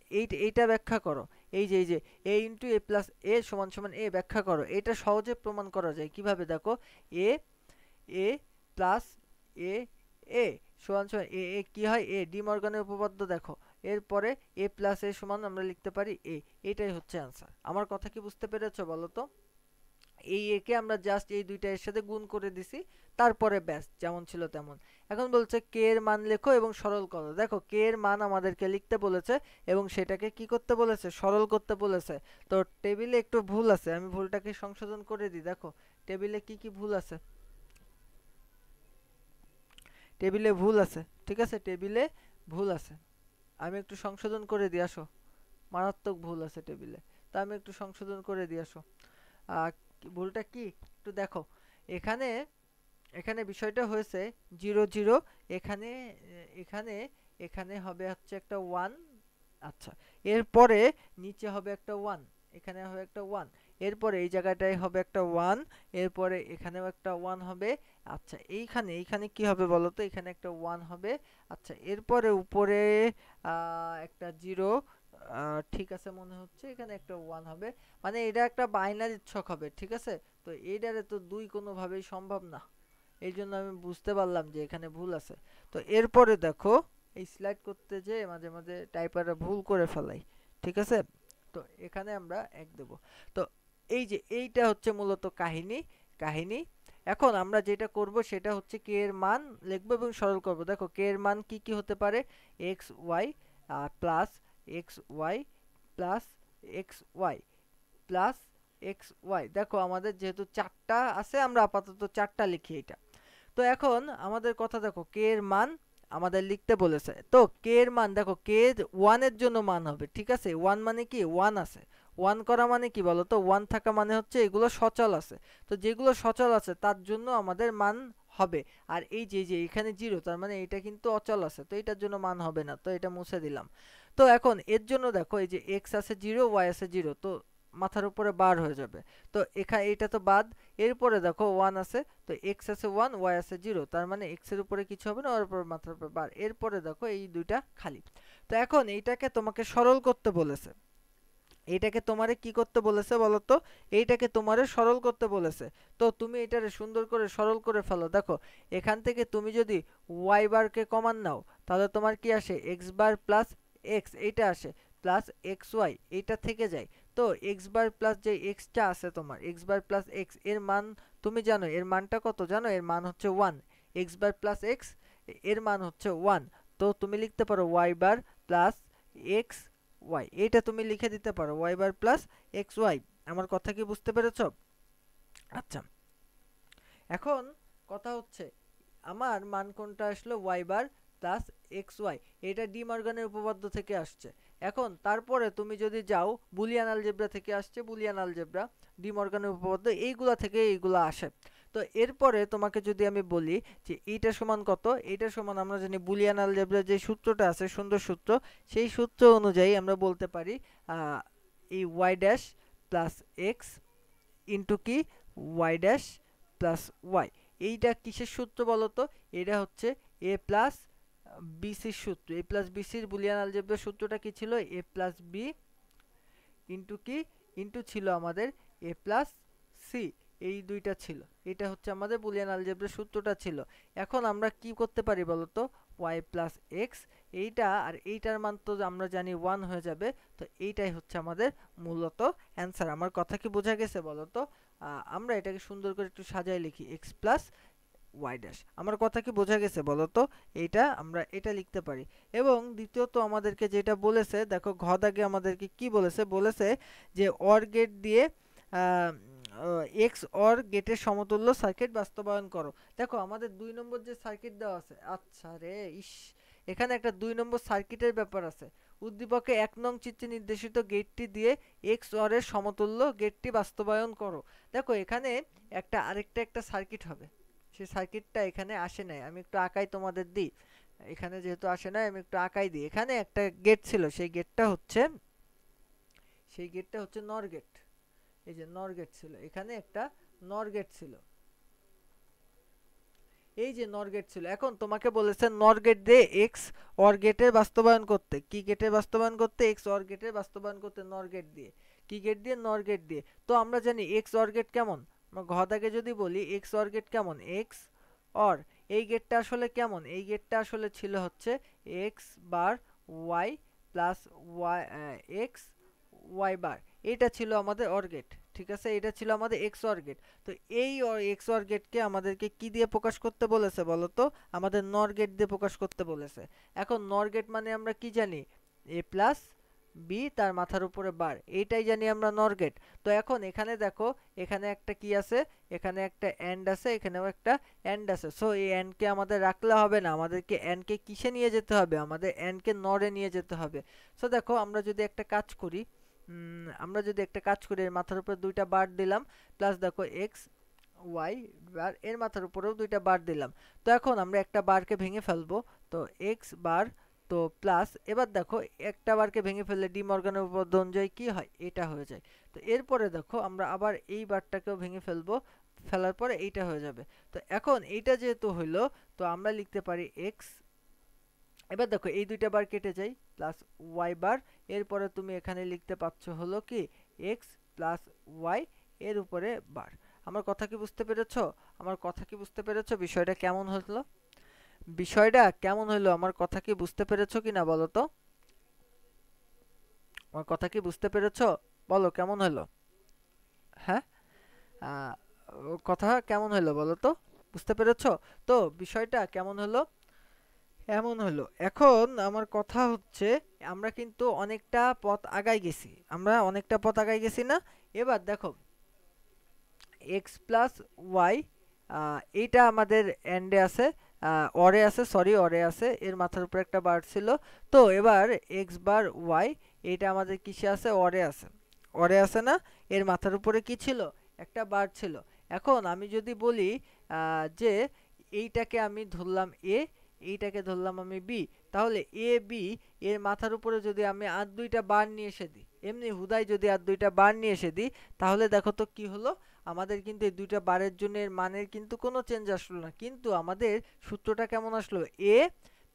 [SPEAKER 1] এইটা ব্যাখ্যা করো। এই যে a ইন্টু এ প্লাস এ সমান সমান এ ব্যাখ্যা করো। এটা সহজে প্রমাণ করা যায় কিভাবে দেখো। এ এ প্লাস এ এ সমান সমান এ কি হয়? এ ডি মর্গানের উপপাদ্য দেখো। এরপরে এ প্লাস এ সমান আমরা লিখতে পারি এ। এটাই হচ্ছে অ্যান্সার। আমার কথা কি বুঝতে পেরেছো বলো তো? এই একে আমরা জাস্ট এই দুইটা এর সাথে গুণ করে দিছি, তারপরে ব্যাস যেমন ছিল তেমন। এখন বলছে কে এর মান লেখো এবং সরল করো। দেখো কে এর মান আমাদেরকে লিখতে বলেছে এবং সেটাকে কি করতে বলেছে? সরল করতে বলেছে। তো টেবিলে একটু ভুল আছে, আমি ভুলটাকে সংশোধন করে দিই। দেখো টেবিলে কি কি ভুল আছে। টেবিলে ভুল আছে, ঠিক আছে, টেবিলে ভুল আছে, আমি একটু সংশোধন করে দিয়ে আসো। মারাত্মক ভুল আছে টেবিলে, তা আমি একটু সংশোধন করে দিয়ে আসো। ভুলটা কি একটু দেখো। এখানে এখানে বিষয়টা হয়েছে 0 0, এখানে এখানে এখানে হবে হচ্ছে একটা 1। আচ্ছা, এরপরে নিচে হবে একটা 1, এখানে হবে একটা 1, এরপরে এই জায়গাটায় হবে একটা 1, এরপরে এখানেও একটা 1 হবে। আচ্ছা, এইখানে কি হবে বলো তো? এখানে একটা 1 হবে। আচ্ছা, এরপরে উপরে একটা 0, ঠিক আছে মনে হচ্ছে এখানে একটা 1 হবে। মানে এটা একটা বাইনারি ছক হবে, ঠিক আছে? তো এইটারে তো দুই কোনোভাবেই সম্ভব না, এই জন্য আমি বুঝতে পারলাম যে এখানে ভুল আছে। তো এরপরে দেখো, এই স্লাইড করতে যে মাঝে মাঝে টাইপাররা ভুল করে ফেলাই, ঠিক আছে? তো এখানে আমরা 1 দেব। তো এই যে এইটা হচ্ছে মূলত কাহিনী। এখন আমরা যেটা করব সেটা হচ্ছে কে এর মান লিখব এবং সরল করব। দেখো কে এর মান কি কি হতে পারে? X y plus x y plus x y plus x y. দেখো আমাদের যেহেতু 4টা আছে, আমরা আপাতত 4টা লিখি এটা। তো এখন আমাদের কথা দেখো, কে এর মান আমাদের লিখতে বলেছে। তো কে এর মান দেখো, কে 1 এর জন্য মান হবে, ঠিক আছে? 1 মানে কি? 1 আছে। 1 করা মানে কি বলো তো? 1 থাকা মানে হচ্ছে এগুলো সচল আছে। তো যেগুলো সচল আছে তার জন্য আমাদের মান হবে। আর এই যে এখানে 0, তার মানে এটা কিন্তু অচল আছে, তো এটার জন্য মান হবে না, তো এটা মুছে দিলাম। তো এখন এর জন্য দেখো, এই যে x আছে 0, y আছে 0, তো মাথার উপরে বার হয়ে যাবে। তো এখানে এটা তো বাদ। এরপরে দেখো 1 আছে, তো x আছে 1, y আছে 0, তার মানে x এর উপরে কিছু হবে না, ওর উপর মাথার উপর বার। এরপরে দেখো এই দুইটা খালি। তো এখন এইটাকে তোমাকে সরল করতে বলেছে। এইটাকে তোমারে কি করতে বলেছে বলো তো? এইটাকে তোমারে সরল করতে বলেছে। তো তুমি এটারে সুন্দর করে সরল করে ফেলো। দেখো এখান থেকে তুমি যদি y বারকে কমান নাও, তাহলে তোমার কি আসে? x বার প্লাস x, এইটা আসে, প্লাস xy, এইটা থেকে যায়। তো x বার প্লাস যে xটা আছে তোমার, x বার প্লাস x এর মান তুমি জানো, এর মানটা কত জানো? এর মান হচ্ছে 1। x বার প্লাস x এর মান হচ্ছে 1। তো তুমি লিখতে পারো y বার প্লাস x ওয়াই, এটা তুমি লিখে দিতে পারো y bar plus x Y. আমার কথা কি বুঝতে পেরেছো? আচ্ছা, এখন কথা হচ্ছে আমার মান কোনটা আসলো? Y bar plus x Y, এটা ডি মর্গানের উপপাদ্য থেকে আসছে। এখন তারপরে তুমি যদি যাও, বুলিয়ান আলজেব্রা থেকে আসছে, বুলিয়ান আলজেব্রা, ডি মর্গানের উপপাদ্য, এইগুলা থেকে এইগুলা আসে। তো এরপরে তোমাকে যদি আমি বলি যে এইটা সমান কত, এইটা সমান আমরা জানি বুলিয়ান আলজেব্রার যে সূত্রটা আছে, সুন্দর সূত্র, সেই সূত্র অনুযায়ী আমরা বলতে পারি এই y dash plus x into কি ওয়াই ড্যাশ প্লাস ওয়াই। এইটা কিসের সূত্র বলো তো? এটা হচ্ছে এ প্লাস বিসির সূত্র। এ প্লাস বিসির বুলিয়ান আলজেব্রার সূত্রটা কি ছিল? এ প্লাস বি ইন্টু কি ইন্টু ছিল আমাদের এ প্লাস সি, এই দুইটা ছিল। এটা হচ্ছে আমাদের বুলিয়ান আলজেব্রার সূত্রটা ছিল। এখন আমরা কি করতে পারি বলতো? ওয়াই প্লাস এক্স, এইটা আর এইটার মান তো আমরা জানি 1 হয়ে যাবে। তো এইটাই হচ্ছে আমাদের মূলত অ্যান্সার। আমার কথা কি বোঝা গেছে বলো তো? আমরা এটাকে সুন্দর করে একটু সাজায় লিখি, এক্স প্লাস ওয়াই ড্যাশ। আমার কথা কি বোঝা গেছে বলো তো? এইটা আমরা এটা লিখতে পারি। এবং দ্বিতীয়ত আমাদেরকে যেটা বলেছে, দেখো ঘ দাগে আমাদেরকে কি বলেছে? বলেছে যে অর গেট দিয়ে এক্স অর গেটের সমতুল্য সার্কিট বাস্তবায়ন করো। দেখো আমাদের 2 নম্বর যে সার্কিট দেওয়া আছে, আচ্ছা রে ইস, এখানে একটা 2 নম্বর সার্কিটের ব্যাপার আছে। উদ্দীপকে 1 নং চিত্রে নির্দেশিত গেটটি দিয়ে এক্স অর এর সমতুল্য গেটটি বাস্তবায়ন করো। দেখো এখানে আরেকটা সার্কিট হবে, সেই সার্কিটটা এখানে আসে নাই। আমি একটু আঁকাই তোমাদের দিই। এখানে যেহেতু আসে না আমি একটু আঁকাই দিই। এখানে একটা গেট ছিল, সেই গেটটা হচ্ছে নর গেট। এই যে নর গেট ছিল, এখানে একটা নর গেট ছিল, এই যে নর গেট ছিল। এখন তোমাকে বলেছে নর গেট দিয়ে এক্স অর গেটের বাস্তবায়ন করতে। কি গেটের বাস্তবায়ন করতে? এক্স অর গেটের বাস্তবায়ন করতে নর গেট দিয়ে। কি গেট দিয়ে? নর গেট দিয়ে। তো আমরা জানি এক্স অর গেট কেমন, আমরা ঘ দাগে যদি বলি এক্স অর গেট কেমন, এক্স অর, এই গেটটা আসলে কেমন? এই গেটটা আসলে ছিল হচ্ছে X bar Y plus Y, X Y bar, এটা ছিল আমাদের অর গেট। ঠিক আছে, এটা ছিল আমাদের এক্স অর গেট। তো এই এক্স অর গেটকে আমাদেরকে কি দিয়ে প্রকাশ করতে বলেছে বলো তো? আমাদের নর গেট দিয়ে প্রকাশ করতে বলেছে। এখন নর গেট মানে আমরা কি জানি? এ প্লাস বি তার মাথার উপরে বার, এইটাই জানি আমরা নর গেট। তো এখন এখানে দেখো, এখানে একটা কি আছে? এখানে একটা এন্ড আছে, এখানেও একটা এন্ড আছে। সো এই এন্ড কে আমাদের রাখলে হবে না, আমাদেরকে এন্ড কে কিসে নিয়ে যেতে হবে? আমাদের এন্ড কে নরে নিয়ে যেতে হবে। সো দেখো আমরা যদি একটা কাজ করি, এর মাথার উপরে দুইটা বার দিলাম, প্লাস দেখো এক্স ওয়াই বার, এর মাথার উপরেও দুইটা বার দিলাম। তো এখন আমরা একটা বারকে ভেঙে ফেলবো, তো এক্স বার, তো প্লাস, এবার দেখো একটা বারকে ভেঙে ফেললে ডি মর্গানের উপপাদ্য অনুযায়ী কি হয়? এটা হয়ে যায়। তো এরপরে দেখো আমরা আবার এই বারটাকেও ভেঙে ফেলবো, ফেলার পরে এইটা হয়ে যাবে। তো এখন এইটা যেহেতু হইলো, তো আমরা লিখতে পারি এক্স, এবার দেখো এই দুইটা বার কেটে যায়, প্লাস ওয়াই বার, এরপরে তুমি এখানে লিখতে পাচ্ছ হলো কি এক্স প্লাস ওয়াই এর উপরে বার। আমার কথা কি বুঝতে পেরেছো? বিষয়টা কেমন হলো? আমার কথা কি বুঝতে পেরেছো কিনা বলো তো? আমার কথা কি বুঝতে পেরেছো? বলো কেমন হলো? হ্যাঁ, আহ, কথা কেমন হলো বলো তো? বুঝতে পেরেছো? তো বিষয়টা কেমন হলো? এমন হলো। এখন আমার কথা হচ্ছে, আমরা কিন্তু অনেকটা পথ আগাই গেছি না? এবার দেখো এক্স প্লাস ওয়াই, এইটা আমাদের এন্ডে আছে, অরে আছে, এর মাথার উপর একটা বার ছিল। তো এবার এক্স বার ওয়াই, এইটা আমাদের কিসে আছে? অরে আছে না? এর মাথার উপরে কি ছিল? একটা বার ছিল। এখন আমি যদি বলি যে এইটাকে আমি ধরলাম এ, এইটাকে ধরলাম আমি বি, তাহলে এ বি এর মাথার উপরে যদি আমি আর দুইটা বার নিয়ে এসে দিই, এমনি হুদাই যদি আর দুইটা বার নিয়ে এসে দিই, তাহলে দেখো তো কি হলো? আমাদের কিন্তু এই দুইটা বারের জন্য এর মানের কিন্তু কোনো চেঞ্জ আসলো না, কিন্তু আমাদের সূত্রটা কেমন আসলো? এ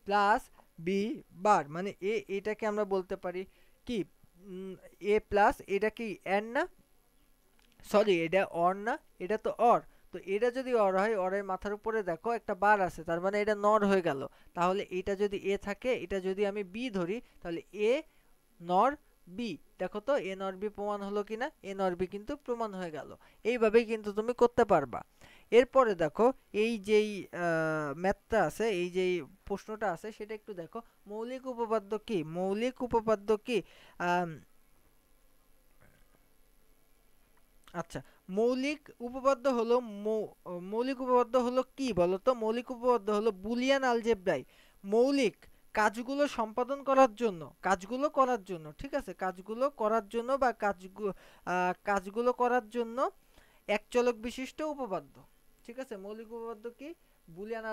[SPEAKER 1] প্লাস বি বার, মানে এটাকে আমরা বলতে পারি কি, এ প্লাস, এটা কি এন না? সরি, এটা অর না, এটা তো অর। তো এটা যদি অর হয়, অরের মাথার উপরে দেখো একটা বার আছে, তার মানে এটা নর হয়ে গেল। তাহলে এটা যদি এ থাকে, এটা যদি আমি বি ধরি, তাহলে এ নর বি, দেখো তো এ নর বি প্রমাণ হলো কিনা? এ নর বি কিন্তু প্রমাণ হয়ে গেল। এইভাবেই কিন্তু তুমি করতে পারবা। এরপরে দেখো এই যেই ম্যাথটা আছে, এই যেই প্রশ্নটা আছে, সেটা একটু দেখো। মৌলিক উপপাদ্য কি? আচ্ছা, মৌলিক উপপাদ্য হলো কি বলতো? মৌলিক উপপাদ্য হলো বুলিয়ান আলজেব্রায় মৌলিক কাজগুলো করার জন্য, ঠিক আছে, কাজগুলো করার জন্য এক চলক বিশিষ্ট উপপাদ্য। ঠিক আছে, মৌলিক উপপাদ্য কি? বুলিয়ান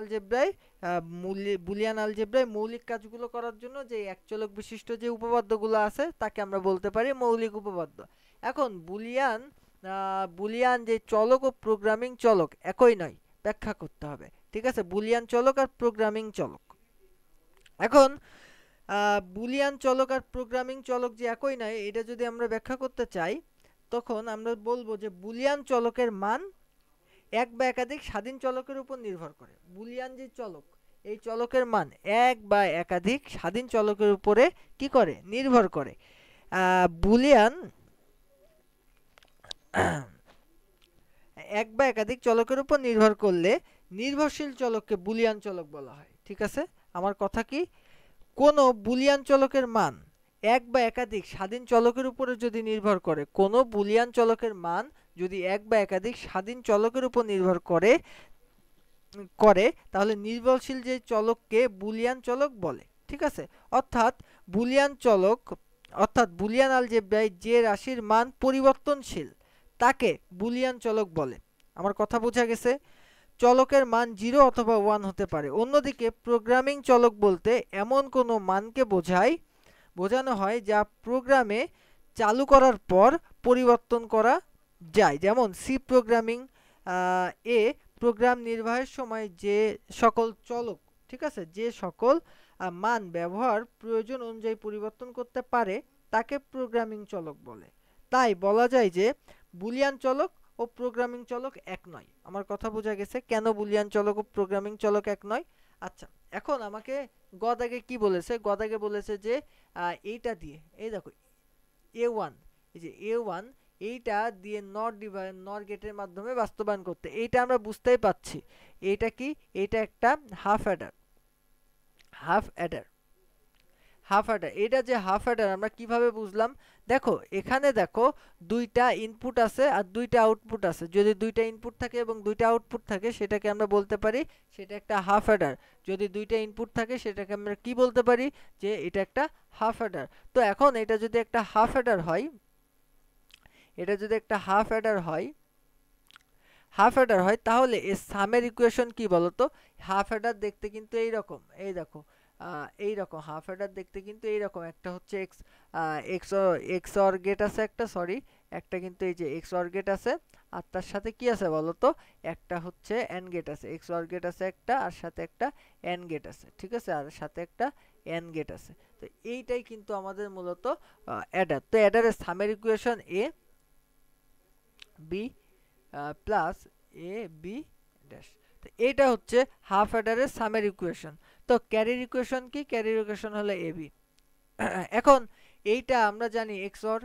[SPEAKER 1] আলজেব্রায় মৌলিক কাজগুলো করার জন্য যে এক চলক বিশিষ্ট যে উপপাদ্যগুলো আছে, তাকে আমরা বলতে পারি মৌলিক উপপাদ্য। এখন বুলিয়ান যে চলক ও প্রোগ্রামিং চলক একই নয়, ব্যাখ্যা করতে হবে। ঠিক আছে, বুলিয়ান চলক আর প্রোগ্রামিং চলক। এখন বুলিয়ান চলক আর প্রোগ্রামিং চলক যে একই নয়, এটা যদি আমরা ব্যাখ্যা করতে চাই, তখন আমরা বলবো যে বুলিয়ান চলকের মান এক বা একাধিক স্বাধীন চলকের উপর নির্ভর করে। বুলিয়ান যে চলক, এই চলকের মান এক বা একাধিক স্বাধীন চলকের উপরে কি করে? নির্ভর করে। বুলিয়ান এক বা একাধিক চলকের উপর নির্ভর করলে নির্ভরশীল চলককে বুলিয়ান চলক বলা হয়। ঠিক আছে, আমার কথা কি? কোনো বুলিয়ান চলকের মান এক বা একাধিক স্বাধীন চলকের উপরে যদি নির্ভর করে, কোনো বুলিয়ান চলকের মান যদি এক বা একাধিক স্বাধীন চলকের উপর নির্ভর করে তাহলে নির্ভরশীল যে চলককে বুলিয়ান চলক বলে। ঠিক আছে, অর্থাৎ বুলিয়ান আলজেব্রায় যে রাশির মান পরিবর্তনশীল তাকে বুলিয়ান চলক বলে। আমার কথা বোঝা গেছে? চলকের মান 0 অথবা 1 হতে পারে। অন্যদিকে প্রোগ্রামিং চলক বলতে এমন কোনো মানকে বোঝানো হয় যা প্রোগ্রামে চালু করার পর পরিবর্তন করা যায়। যেমন সি প্রোগ্রামিং এ প্রোগ্রাম নির্বাহের সময় যে সকল চলক, ঠিক আছে, যে সকল মান ব্যবহার প্রয়োজন অনুযায়ী পরিবর্তন করতে পারে তাকে প্রোগ্রামিং চলক বলে। তাই বলা যায় যে বুলিয়ান চলক ও প্রোগ্রামিং চলক এক নয়। আমার কথা বোঝা গেছে কেন বুলিয়ান চলক ও প্রোগ্রামিং চলক এক নয়? আচ্ছা, এখন আমাকে গ দাগে কি বলেছে? গ দাগে বলেছে যে এইটা দিয়ে, এই দেখো A1, এই যে A1 এইটা দিয়ে নর গেটের মাধ্যমে বাস্তবায়ন করতে। এইটা আমরা বুঝতেই পাচ্ছি। এইটা কি? এইটা একটা half Eder. Half Eder half Eder এটা যে হাফ অ্যাডার আমরা কিভাবে বুঝলাম? দেখো এখানে দেখো দুইটা ইনপুট আছে আর দুইটা আউটপুট আছে। যদি দুইটা ইনপুট থাকে এবং দুইটা আউটপুট থাকে সেটাকে আমরা বলতে পারি সেটা একটা হাফ অ্যাডার। যদি দুইটা ইনপুট থাকে সেটাকে আমরা কি বলতে পারি? যে এটা একটা হাফ অ্যাডার। তো এখন এটা যদি একটা হাফ অ্যাডার হয়, এটা যদি একটা হাফ অ্যাডার হয় তাহলে এর সামের ইকুয়েশন কি বলতো? হাফ অ্যাডার দেখতে কিন্তু এইরকম, এই দেখো এইরকম হাফ অ্যাডার দেখতে কিন্তু এইরকম। একটা হচ্ছে এক্স অর গেট আছে একটা, সরি, একটা কিন্তু এই যে এক্স অর গেট আছে আর তার সাথে কি আছে বলতো? একটা হচ্ছে এন্ড গেট আছে। এক্স অর গেট আছে একটা আর সাথে একটা এন্ড গেট আছে, ঠিক আছে, আর সাথে একটা এন্ড গেট আছে। তো এইটাই কিন্তু আমাদের মূলত অ্যাডার। তো অ্যাডারের সামের equation A B plus A B dash. তো এইটা হচ্ছে হাফ অ্যাডারের সামের ইকুয়েশন। তো ক্যারির ইকুয়েশন কি? ক্যারির ইকুয়েশন হলো এ বি। এখন এইটা আমরা জানি এক্সঅর,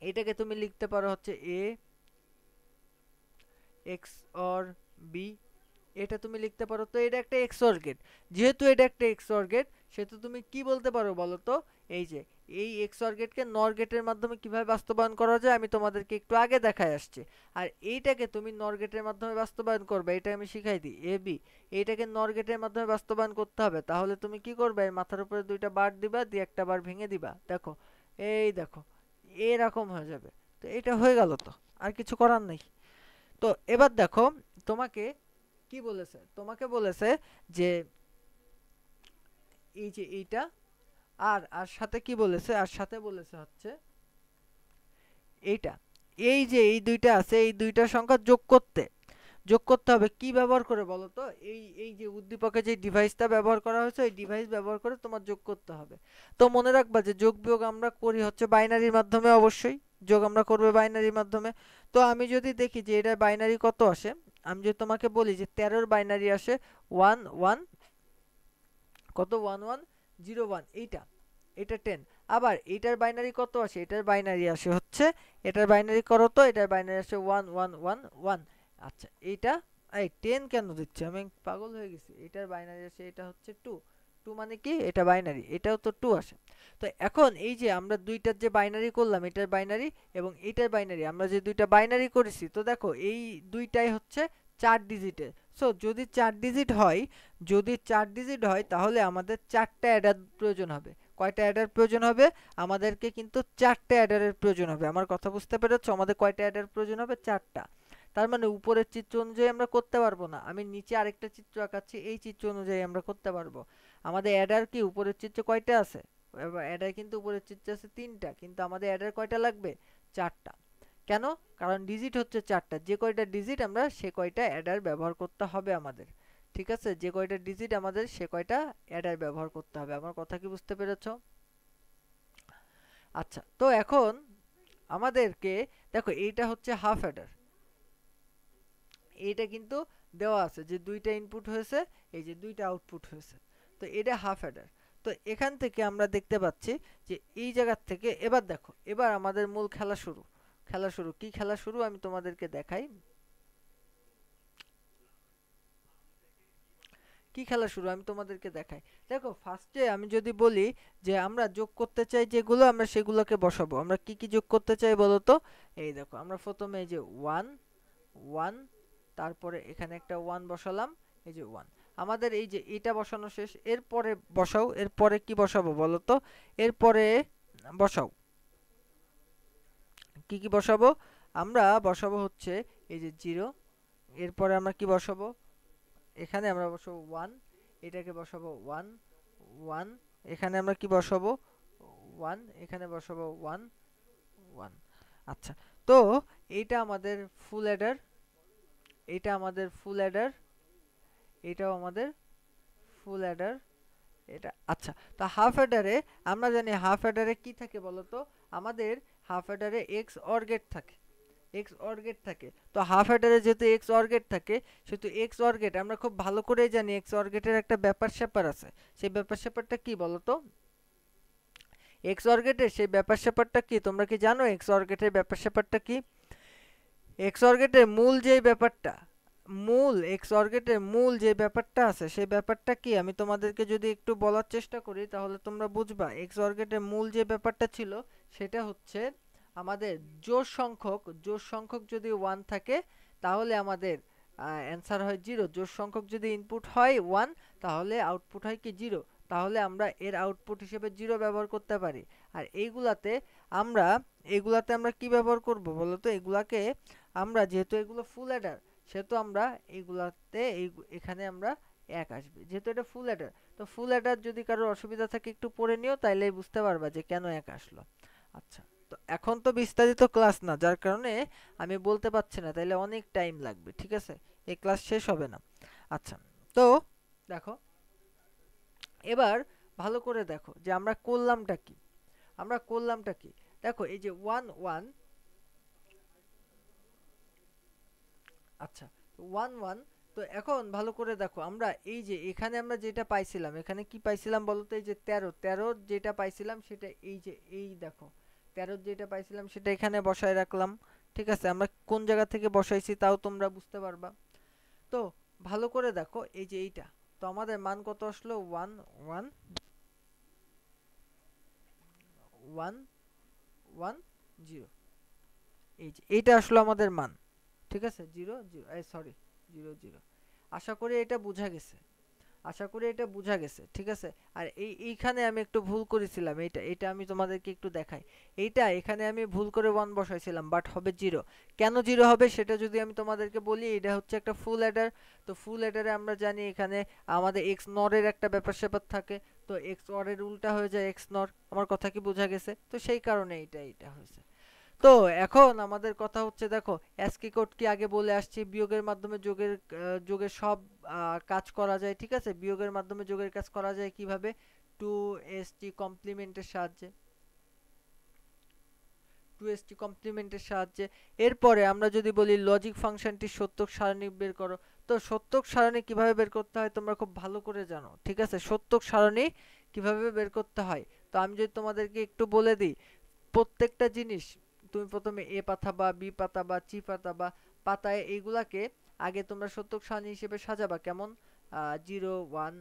[SPEAKER 1] এইটাকে তুমি লিখতে পারো হচ্ছে এ এক্সঅর বি, এটা তুমি লিখতে পারো। তো এটা একটা এক্সঅর গেট। যেহেতু এটা একটা এক্সঅর গেট সেহেতু তুমি কি বলতে পারো বলো তো? এই যে এই এক্সঅর গেটকে নর গেটের মাধ্যমে কিভাবে বাস্তবায়ন করা যায় আমি তোমাদেরকে একটু আগে দেখায় আসছি। আর এইটাকে তুমি নর গেটের মাধ্যমে বাস্তবায়ন করবে, এটা আমি শিখাই দিই। এ বি এইটাকে নর গেটের মাধ্যমে বাস্তবায়ন করতে হবে। তাহলে তুমি কি করবে? মাথার উপরে দুইটা বার দিবা, দিয়ে একটা বার ভেঙে দিবা। দেখো, এই দেখো এরকম হয়ে যাবে। তো এটা হয়ে গেল, তো আর কিছু করার নেই। তো এবার দেখো তোমাকে কি বলেছে? তোমাকে বলেছে যে এই যে এইটা আর আর সাথে কি বলেছে? আর সাথে বলেছে হচ্ছে এইটা, এই যে এই দুইটা আছে এই দুইটার সংখ্যা যোগ করতে হবে। কি ব্যবহার করে বলো তো? এই এই যে উদ্দীপকে যে ডিভাইসটা ব্যবহার করা হয়েছে এই ডিভাইস ব্যবহার করে তোমার যোগ করতে হবে। তো মনে রাখবা যে যোগ বিয়োগ আমরা করি হচ্ছে বাইনারির মাধ্যমে। অবশ্যই যোগ আমরা করবো বাইনারির মাধ্যমে। তো আমি যদি দেখি যে এটা বাইনারি কত আসে, আমি যদি তোমাকে বলি যে 13 এর বাইনারি আসে 1 1 কত 1101, এইটা এটা 10। আবার এইটার বাইনারি কত আসে? এটার বাইনারি আসে হচ্ছে, এটার বাইনারি করো তো, এটার বাইনারি আসে 1111। আচ্ছা এইটা এই 10 কেন দিচ্ছে? আমি পাগল হয়ে গেছি। এটার বাইনারি আসে এটা হচ্ছে 2 2 মানে কি? এটা বাইনারি, এটাও তো 2 আসে। তো এখন এই যে আমরা দুইটার যে বাইনারি করলাম, এটার বাইনারি এবং এটার বাইনারি, আমরা যে দুইটা বাইনারি করেছি, তো দেখো এই দুইটাই হচ্ছে 4 ডিজিটের। সো যদি 4 ডিজিট হয়, তাহলে আমাদের 4টা অ্যাডার প্রয়োজন হবে। কয়টা অ্যাডার প্রয়োজন হবে? আমাদেরকে কিন্তু 4টা অ্যাডারের প্রয়োজন হবে। আমার কথা বুঝতে পেরেছো? আমাদের কয়টা অ্যাডার প্রয়োজন হবে? 4টা। তার মানে উপরের চিত্র অনুযায়ী আমরা করতে পারবো না। আমি নিচে আরেকটা চিত্র আঁকাচ্ছি, এই চিত্র অনুযায়ী আমরা করতে পারবো। আমাদের অ্যাডার কি উপরের চিত্রে কয়টা আছে? অ্যাডার কিন্তু উপরের চিত্রে আছে 3টা, কিন্তু আমাদের অ্যাডার কয়টা লাগবে? 4টা। কেন? কারণ ডিজিট হচ্ছে 4টা। যে কয়টা ডিজিট আমরা সে কয়টা অ্যাডার ব্যবহার করতে হবে আমাদের। ঠিক আছে, যে কয়টা ডিজিট আমাদের সে কয়টা অ্যাডার ব্যবহার করতে হবে। আমার কথা কি বুঝতে পেরেছো? আচ্ছা, তো এখন আমাদেরকে দেখো এইটা হচ্ছে হাফ অ্যাডার। এইটা কিন্তু দেওয়া আছে যে দুইটা ইনপুট হয়েছে, এই যে দুইটা আউটপুট হয়েছে। তো এটা হাফ অ্যাডার। তো এখান থেকে আমরা দেখতে পাচ্ছি যে এই জায়গার থেকে এবার দেখো, এবার আমাদের মূল খেলা শুরু। কি খেলা শুরু আমি তোমাদেরকে দেখাই। কি খেলা শুরু আমি তোমাদেরকে দেখাই। দেখো ফার্স্টে আমি যদি বলি যে আমরা যোগ করতে চাই যেগুলো, আমরা সেগুলোকে বসাবো। আমরা কি কি যোগ করতে চাই বলো তো? এই দেখো আমরা প্রথমে এই যে 1 1, তারপরে এখানে একটা 1 বসালাম, এই যে 1। আমাদের এই যে এটা বসানো শেষ। এরপরে বসাও, এরপরে কি বসাবো বলো তো? এরপরে বসাও, কি কি বসাবো? আমরা বসাবো হচ্ছে এই যে 0 এরপরে আমরা কি বসাবো, এখানে আমরা বসাবো 1, এটাকে বসাবো 1 1, এখানে আমরা কি বসাবো 1, এখানে বসাবো 1 1। আচ্ছা, তো এইটা আমাদের ফুল অ্যাডার, এটা আমাদের ফুল অ্যাডার, এটাও আমাদের ফুল অ্যাডার, এটা। আচ্ছা, তো হাফ অ্যাডারে আমরা জানি হাফ অ্যাডারে কি থাকে বলতো, আমাদের হাফ অ্যাডারে এক্স অর গেট থাকে, এক্স অর গেট থাকে। তো হাফ অ্যাডারে যেহেতু এক্স অর গেট থাকে, সেহেতু এক্স অর গেট আমরা খুব ভালো করেই জানি এক্স অর গেটের একটা ব্যাপার স্যাপার আছে। সেই ব্যাপার স্যাপারটা কি বলতো, এক্স অর গেটের সেই ব্যাপার স্যাপারটা কি তোমরা কি জানো? এক্স অর গেটের ব্যাপার স্যাপারটা কি? এক্স অর গেটের মূল যে ব্যাপারটা, মূল এক্স অর গেটের মূল যে ব্যাপারটা আছে সেই ব্যাপারটা কি আমি তোমাদেরকে যদি একটু বলার চেষ্টা করি তাহলে তোমরা বুঝবা। এক্স অর গেটের মূল যে ব্যাপারটা ছিল সেটা হচ্ছে আমাদের জোড় সংখ্যক যদি 1 থাকে তাহলে আমাদের অ্যান্সার হয় 0। জোড় সংখ্যক যদি ইনপুট হয় 1 তাহলে আউটপুট হয় কি 0। তাহলে আমরা এর আউটপুট হিসেবে 0 ব্যবহার করতে পারি। আর এগুলাতে আমরা কি ব্যবহার করব বলো তো? এগুলাকে আমরা, যেহেতু এগুলো ফুল অ্যাডার, সেহেতু আমরা এগুলাতে এখানে আমরা 1 আসবে, যেহেতু এটা ফুল অ্যাডার। তো ফুল অ্যাডার যদি কারোর অসুবিধা থাকে একটু পড়ে নিও, তাইলেই বুঝতে পারবা যে কেন 1 আসলো। আচ্ছা, তো এখন তো বিস্তারিত ক্লাস না, যার কারণে আমি বলতে পারছি না, তাইলে অনেক টাইম লাগবে, ঠিক আছে? এই ক্লাস শেষ হবে না। আচ্ছা, তো দেখো এবার ভালো করে দেখো যে আমরা করলামটা কি, দেখো এই যে 1 1। আচ্ছা, 1 1। তো এখন ভালো করে দেখো, আমরা এই যে এখানে আমরা যেটা পাইছিলাম, এখানে কি পাইছিলাম বলতো? এই যে 13 13 যেটা পাইছিলাম সেটা এই যে এই দেখো 13 যেটা পাইছিলাম সেটা এখানে বসায় রাখলাম, ঠিক আছে? আমরা কোন জায়গা থেকে বসাইছি তাও তোমরা বুঝতে পারবা। তো ভালো করে দেখো এই যে এইটা, তো আমাদের মান কত আসলো? 1 1 1 1 0। এই যে এইটা আসলো আমাদের মান, ঠিক আছে? 0 0, এই সরি 0 0। আশা করি এটা বোঝা গেছে, ঠিক আছে? আর এইখানে আমি একটু ভুল করেছিলাম, এটা আমি তোমাদেরকে একটু দেখাই। এখানে আমি ভুল করে 1 বসাইছিলাম, বাট হবে 0। কেন 0 হবে সেটা যদি আমি তোমাদেরকে বলি, এটা হচ্ছে একটা ফুল অ্যাডার। তো ফুল অ্যাডারে আমরা জানি এখানে আমাদের এক্স নর এর একটা ব্যাপার স্যাপার থাকে। তো এক্স অর এর উল্টা হয়ে যায় এক্স নর। আমার কথা কি বোঝা গেছে? তো সেই কারণে এটা হয়েছে। তো এখন আমাদের কথা হচ্ছে, দেখো অ্যাসকি কোড কি আগে বলে আসছি, বিয়োগের মাধ্যমে যোগের সব কাজ করা যায়, ঠিক আছে? বিয়োগের মাধ্যমে যোগের কাজ করা যায় কিভাবে? 2st কমপ্লিমেন্টের সাহায্যে, এরপরে আমরা যদি বলি লজিক ফাংশনটি সত্যক সারণী বের করো, তো সত্যক সারণী কিভাবে বের করতে হয় তোমরা খুব ভালো করে জানো, ঠিক আছে? সত্যক সারণী কিভাবে বের করতে হয়, তো আমি যদি তোমাদেরকে একটু বলে দিই, প্রত্যেকটা জিনিস তুমি প্রথমে এ পাতাবা, বি পাতাবা, চি পাতাবা, পাতায় এইগুলাকে আগে তোমরা সত্যক সারণী হিসেবে সাজাবা। কেমন? 0 1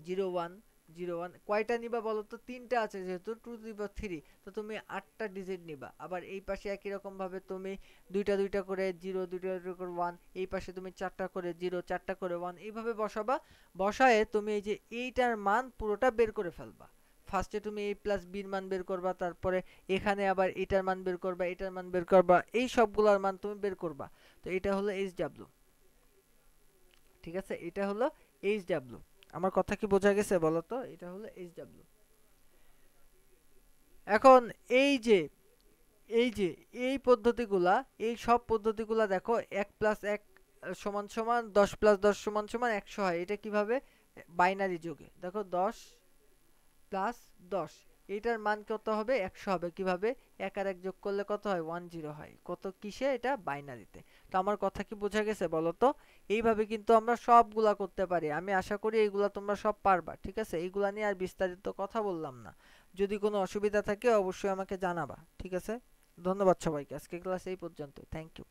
[SPEAKER 1] 0 1 0 1। কয়টা নিবা বলো তো? 3টা আছে, যেহেতু 2^3, তো তুমি 8টা ডিজিট নিবা। আবার এই পাশে একই রকম ভাবে তুমি দুইটা দুইটা করে 0, দুইটা দুইটা করে 1, এই পাশে তুমি 4টা করে 0, 4টা করে 1, এইভাবে বসাবা। বসায়ে তুমি এই যে এইটার মান পুরোটা বের করে ফেলবা। ফার্স্টে তুমি a প্লাস বির মান বের করবা, তারপরে এখানে আবার এটার মান বের করবা, এটার মান বের করবা, এই সবগুলোর মান তুমি বের করবা। তো এটা হলো HW, ঠিক আছে? এটা হলো HW। আমার কথা কি বোঝা গেছে বলো তো? এটা হলো HW। এখন এই যে এই যে এই পদ্ধতিগুলা, এই সব পদ্ধতিগুলা দেখো 1 প্লাস 1 সমান সমান 10 প্লাস 10 সমান সমান 100 হয়। এটা কিভাবে? বাইনারি যোগে। দেখো 10 প্লাস 10, এটার মান কত হবে? 100 হবে। কিভাবে? 1 আর 1 যোগ করলে কত হয়? 10 হয়। কত কিসে? এটা বাইনারিতে। তো আমার কথা কি বোঝা গেছে বলো তো? এইভাবে কিন্তু আমরা সবগুলা করতে পারি। আমি আশা করি এইগুলা তোমরা সব পারবা, ঠিক আছে? এইগুলা নিয়ে আর বিস্তারিত কথা বললাম না। যদি কোনো অসুবিধা থাকে অবশ্যই আমাকে জানাবা, ঠিক আছে? ধন্যবাদ সবাইকে। আজকে ক্লাস এই পর্যন্ত। Thank you.